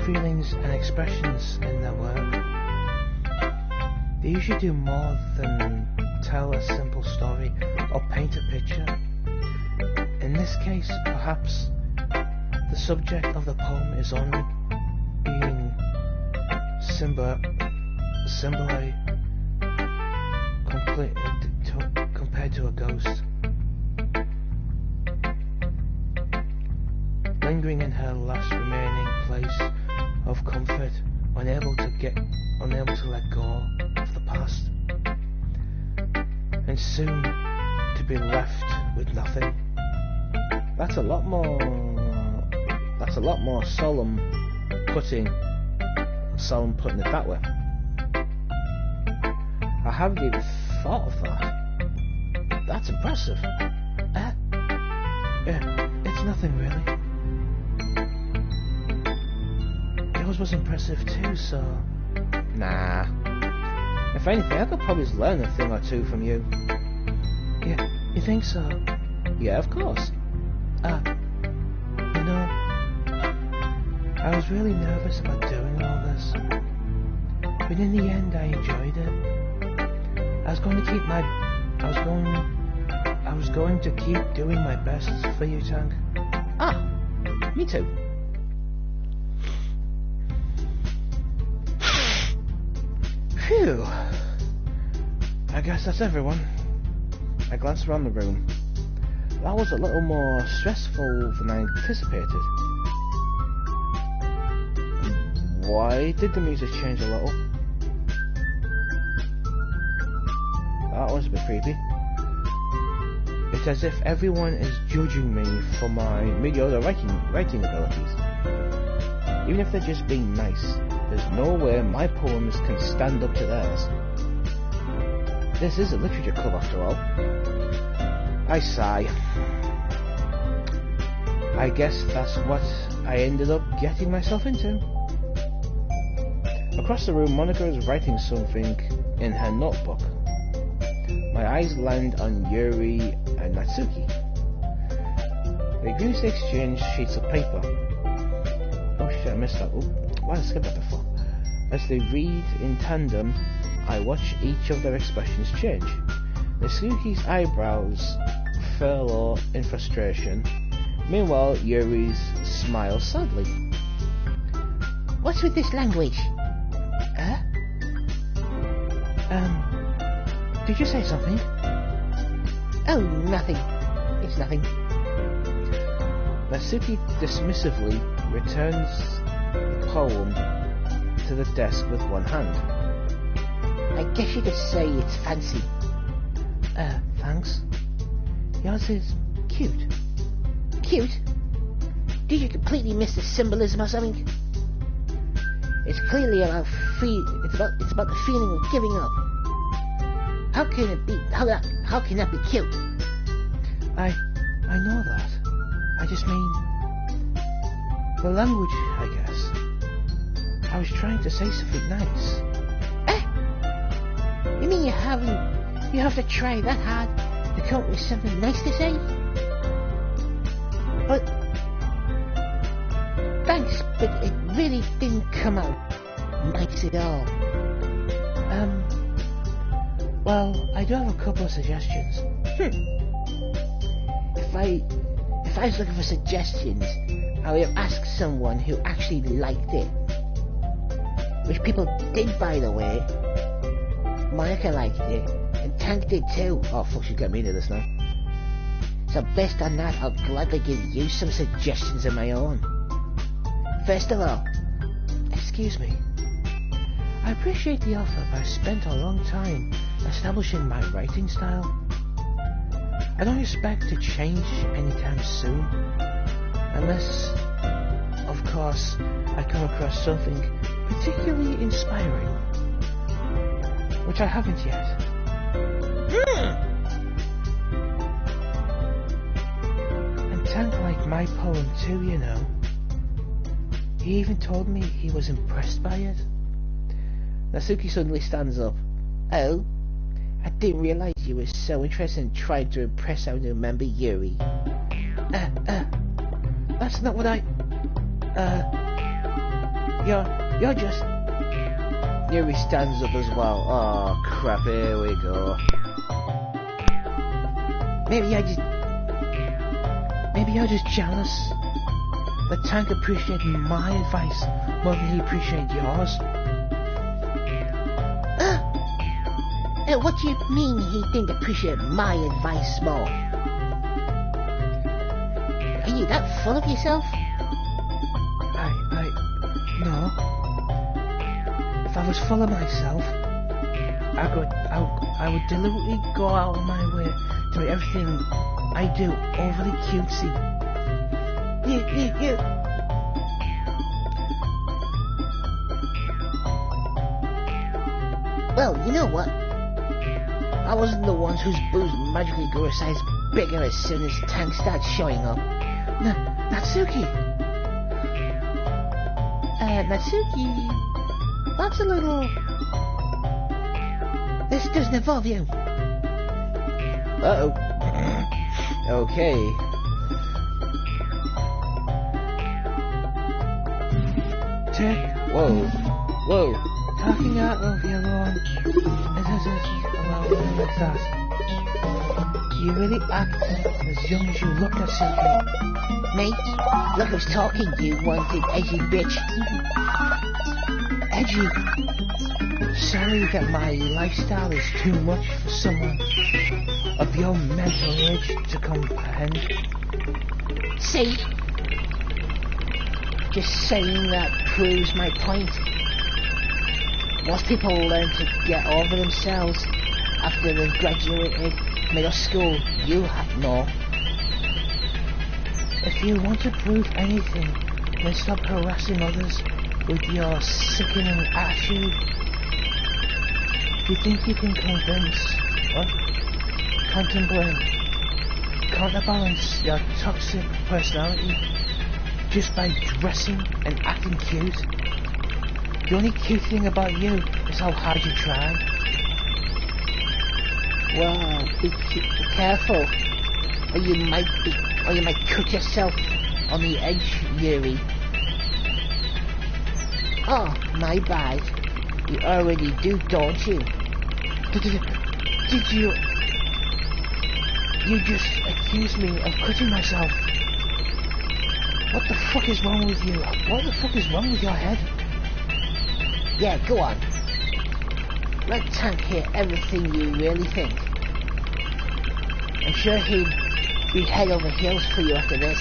feelings and expressions in their work. They usually do more than tell a simple story or paint a picture. In this case, perhaps, the subject of the poem is only being symbolically compared to a ghost. Lingering in her last remaining place of comfort, unable to let go of the past, and soon to be left with nothing. That's a lot more solemn putting it that way. I haven't even thought of that. That's impressive. It's nothing really. Yours was impressive too, so... Nah. If anything, I could probably learn a thing or two from you. Yeah, you think so? Yeah, of course. You know, I was really nervous about doing all this, but in the end I enjoyed it. I was going to keep doing my best for you, Tank. Me too. Phew. I guess that's everyone. I glanced around the room. That was a little more stressful than I anticipated. Why did the music change a little? That was a bit creepy. It's as if everyone is judging me for my mediocre writing abilities. Even if they're just being nice, there's no way my poems can stand up to theirs. This is a literature club after all. I sigh. I guess that's what I ended up getting myself into. Across the room, Monica is writing something in her notebook. My eyes land on Yuri and Natsuki. They begin to exchange sheets of paper. Oh shit, I missed that. Oh, why did I skip that before? As they read in tandem, I watch each of their expressions change. Natsuki's eyebrows furlough in frustration. Meanwhile, Yuri smiles sadly. What's with this language? Huh? Did you say something? Oh, nothing. It's nothing. Natsuki dismissively returns the poem to the desk with one hand. I guess you could say it's fancy. Thanks. Yours is cute. Cute? Did you completely miss the symbolism or something? It's clearly about it's about the feeling of giving up. How can it be? How can that be cute? I know that. I just mean the language, I guess. I was trying to say something nice. You mean you have to try that hard to come up with something nice to say? But thanks, but it really didn't come out nice at all. Well, I do have a couple of suggestions. If I was looking for suggestions, I would have asked someone who actually liked it. Which people did, by the way. Monica liked it, and Tank did too. Oh fuck, she's got me into this now. So based on that, I'll gladly give you some suggestions of my own. First of all, excuse me. I appreciate the offer, but I've spent a long time establishing my writing style. I don't expect to change anytime soon. Unless, of course, I come across something particularly inspiring. Which I haven't yet. And Tank liked my poem too, you know. He even told me he was impressed by it. Natsuki suddenly stands up. Oh? I didn't realize you were so interested in trying to impress our new member Yuri. That's not what I... You're just... Yuri stands up as well. Oh crap, here we go. Maybe you're just jealous that Tank appreciated my advice more than he appreciated yours. What do you mean he didn't appreciate my advice more? Are you that full of yourself? No. If I was full of myself, I would deliberately go out of my way to make everything I do overly cutesy. You. Well, you know what? I wasn't the ones whose boobs magically grew a size bigger as soon as Tank started showing up. Natsuki! Natsuki... That's a little... This doesn't involve you. Uh-oh. Okay. Whoa. Talking out of your own... like that. You really act as young as you look, Natsuki. Me? Look who's talking, you wanted edgy bitch. Edgy? Sorry that my lifestyle is too much for someone of your mental age to comprehend. See? Just saying that proves my point. Most people learn to get over themselves after they've graduated middle school. You have no. If you want to prove anything, then stop harassing others with your sickening attitude. You think you can counterbalance your toxic personality just by dressing and acting cute? The only cute thing about you is how hard you try. Well, be careful, or you might cut yourself on the edge, Yuri. Oh, my bad. You already do, don't you? Did you... You just accused me of cutting myself. What the fuck is wrong with you? What the fuck is wrong with your head? Yeah, go on. Let Tank hear everything you really think. I'm sure he'd be head over heels for you after this.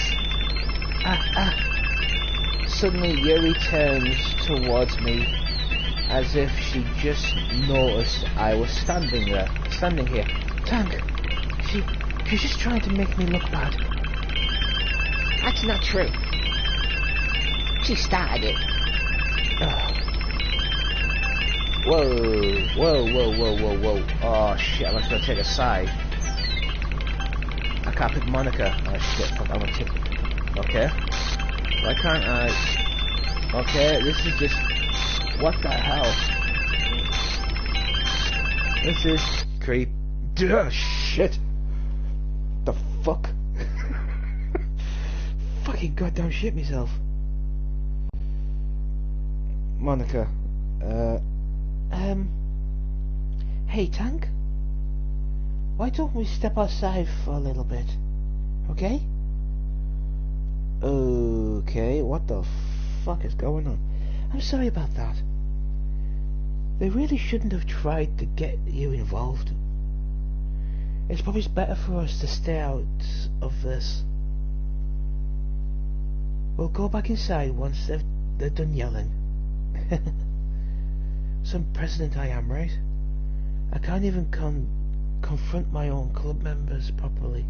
Suddenly Yuri turns towards me as if she just noticed I was standing here. Tank, she's just trying to make me look bad. That's not true. She started it. Whoa. Oh shit, I'm just gonna take a side. I can't pick Monica. Oh shit, fuck, I'm gonna tip. Okay. Why can't I? Okay, this is just... What the hell? This is creep. Duh, shit. The fuck? Fucking goddamn shit myself. Monica. Hey, Tank? Why don't we step outside for a little bit? Okay? Okay, what the fuck is going on? I'm sorry about that. They really shouldn't have tried to get you involved. It's probably better for us to stay out of this. We'll go back inside once they're done yelling. Some president I am, right? I can't even confront my own club members properly.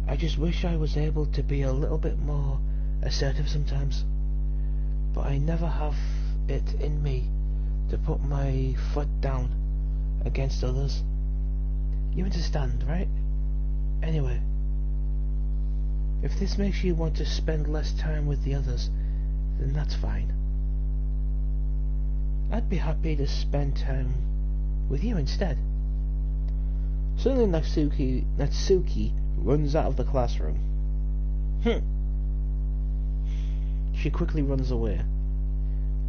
I just wish I was able to be a little bit more assertive sometimes, but I never have it in me to put my foot down against others. You understand, right? Anyway, if this makes you want to spend less time with the others, then that's fine. I'd be happy to spend time with you instead. Suddenly Natsuki runs out of the classroom. She quickly runs away.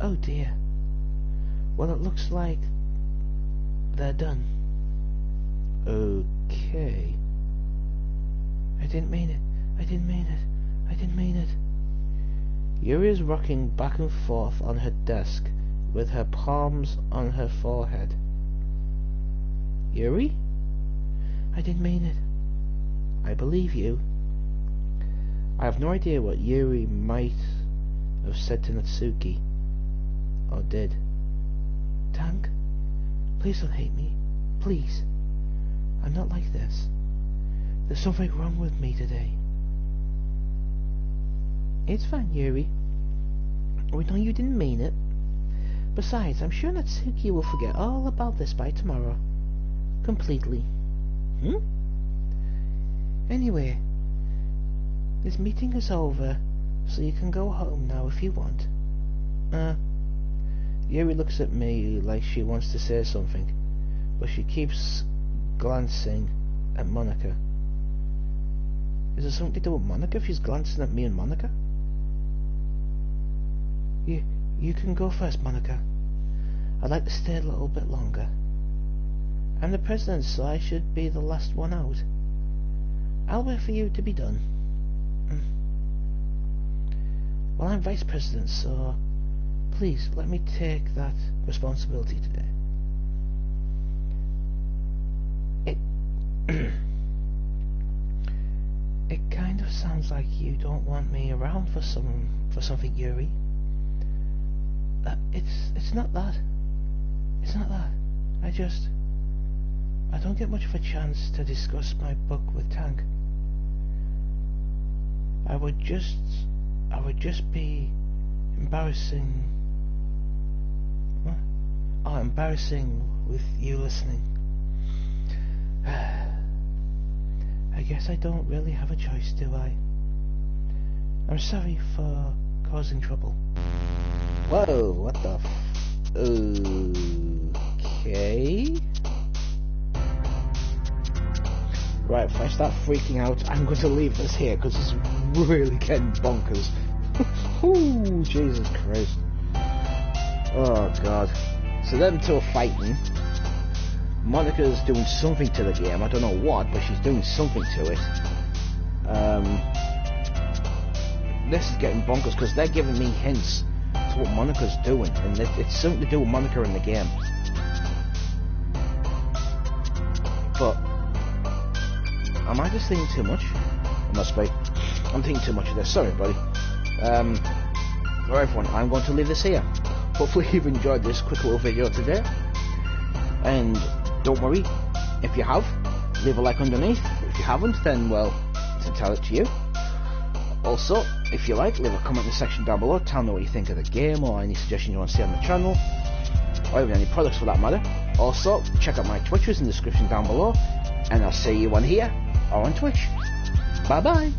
Oh dear. Well, it looks like they're done. Okay. I didn't mean it. Yuri is rocking back and forth on her desk with her palms on her forehead. Yuri? I didn't mean it. I believe you. I have no idea what Yuri might have said to Natsuki. Or did. Tank, please don't hate me. Please. I'm not like this. There's something wrong with me today. It's fine, Yuri. We know you didn't mean it. Besides, I'm sure Natsuki will forget all about this by tomorrow. Completely. Anyway, this meeting is over, so you can go home now if you want. Yuri looks at me like she wants to say something, but she keeps glancing at Monica. Is there something to do with Monica if she's glancing at me and Monica? You can go first, Monica. I'd like to stay a little bit longer. I'm the president, so I should be the last one out. I'll wait for you to be done. Well, I'm vice president, so please let me take that responsibility today. It kind of sounds like you don't want me around for something, Yuri. It's not that. It's not that. I don't get much of a chance to discuss my book with Tank. I would just be embarrassing. What? Oh, embarrassing with you listening. I guess I don't really have a choice, do I? I'm sorry for causing trouble. Whoa, what the okay. Right, if I start freaking out, I'm going to leave this here, because it's really getting bonkers. Ooh, Jesus Christ. Oh, God. So them two are fighting. Monica's doing something to the game. I don't know what, but she's doing something to it. This is getting bonkers because they're giving me hints to what Monica's doing, and it's something to do with Monica in the game. But am I just thinking too much? I must be. I'm thinking too much of this. Sorry, buddy. For everyone, I'm going to leave this here. Hopefully you've enjoyed this quick little video today. And don't worry, if you have, leave a like underneath. If you haven't, then, well, to tell it to you. Also, if you like, leave a comment in the section down below. Tell me what you think of the game, or any suggestions you want to see on the channel, or even any products for that matter. Also, check out my Twitches in the description down below, and I'll see you on here or on Twitch. Bye bye.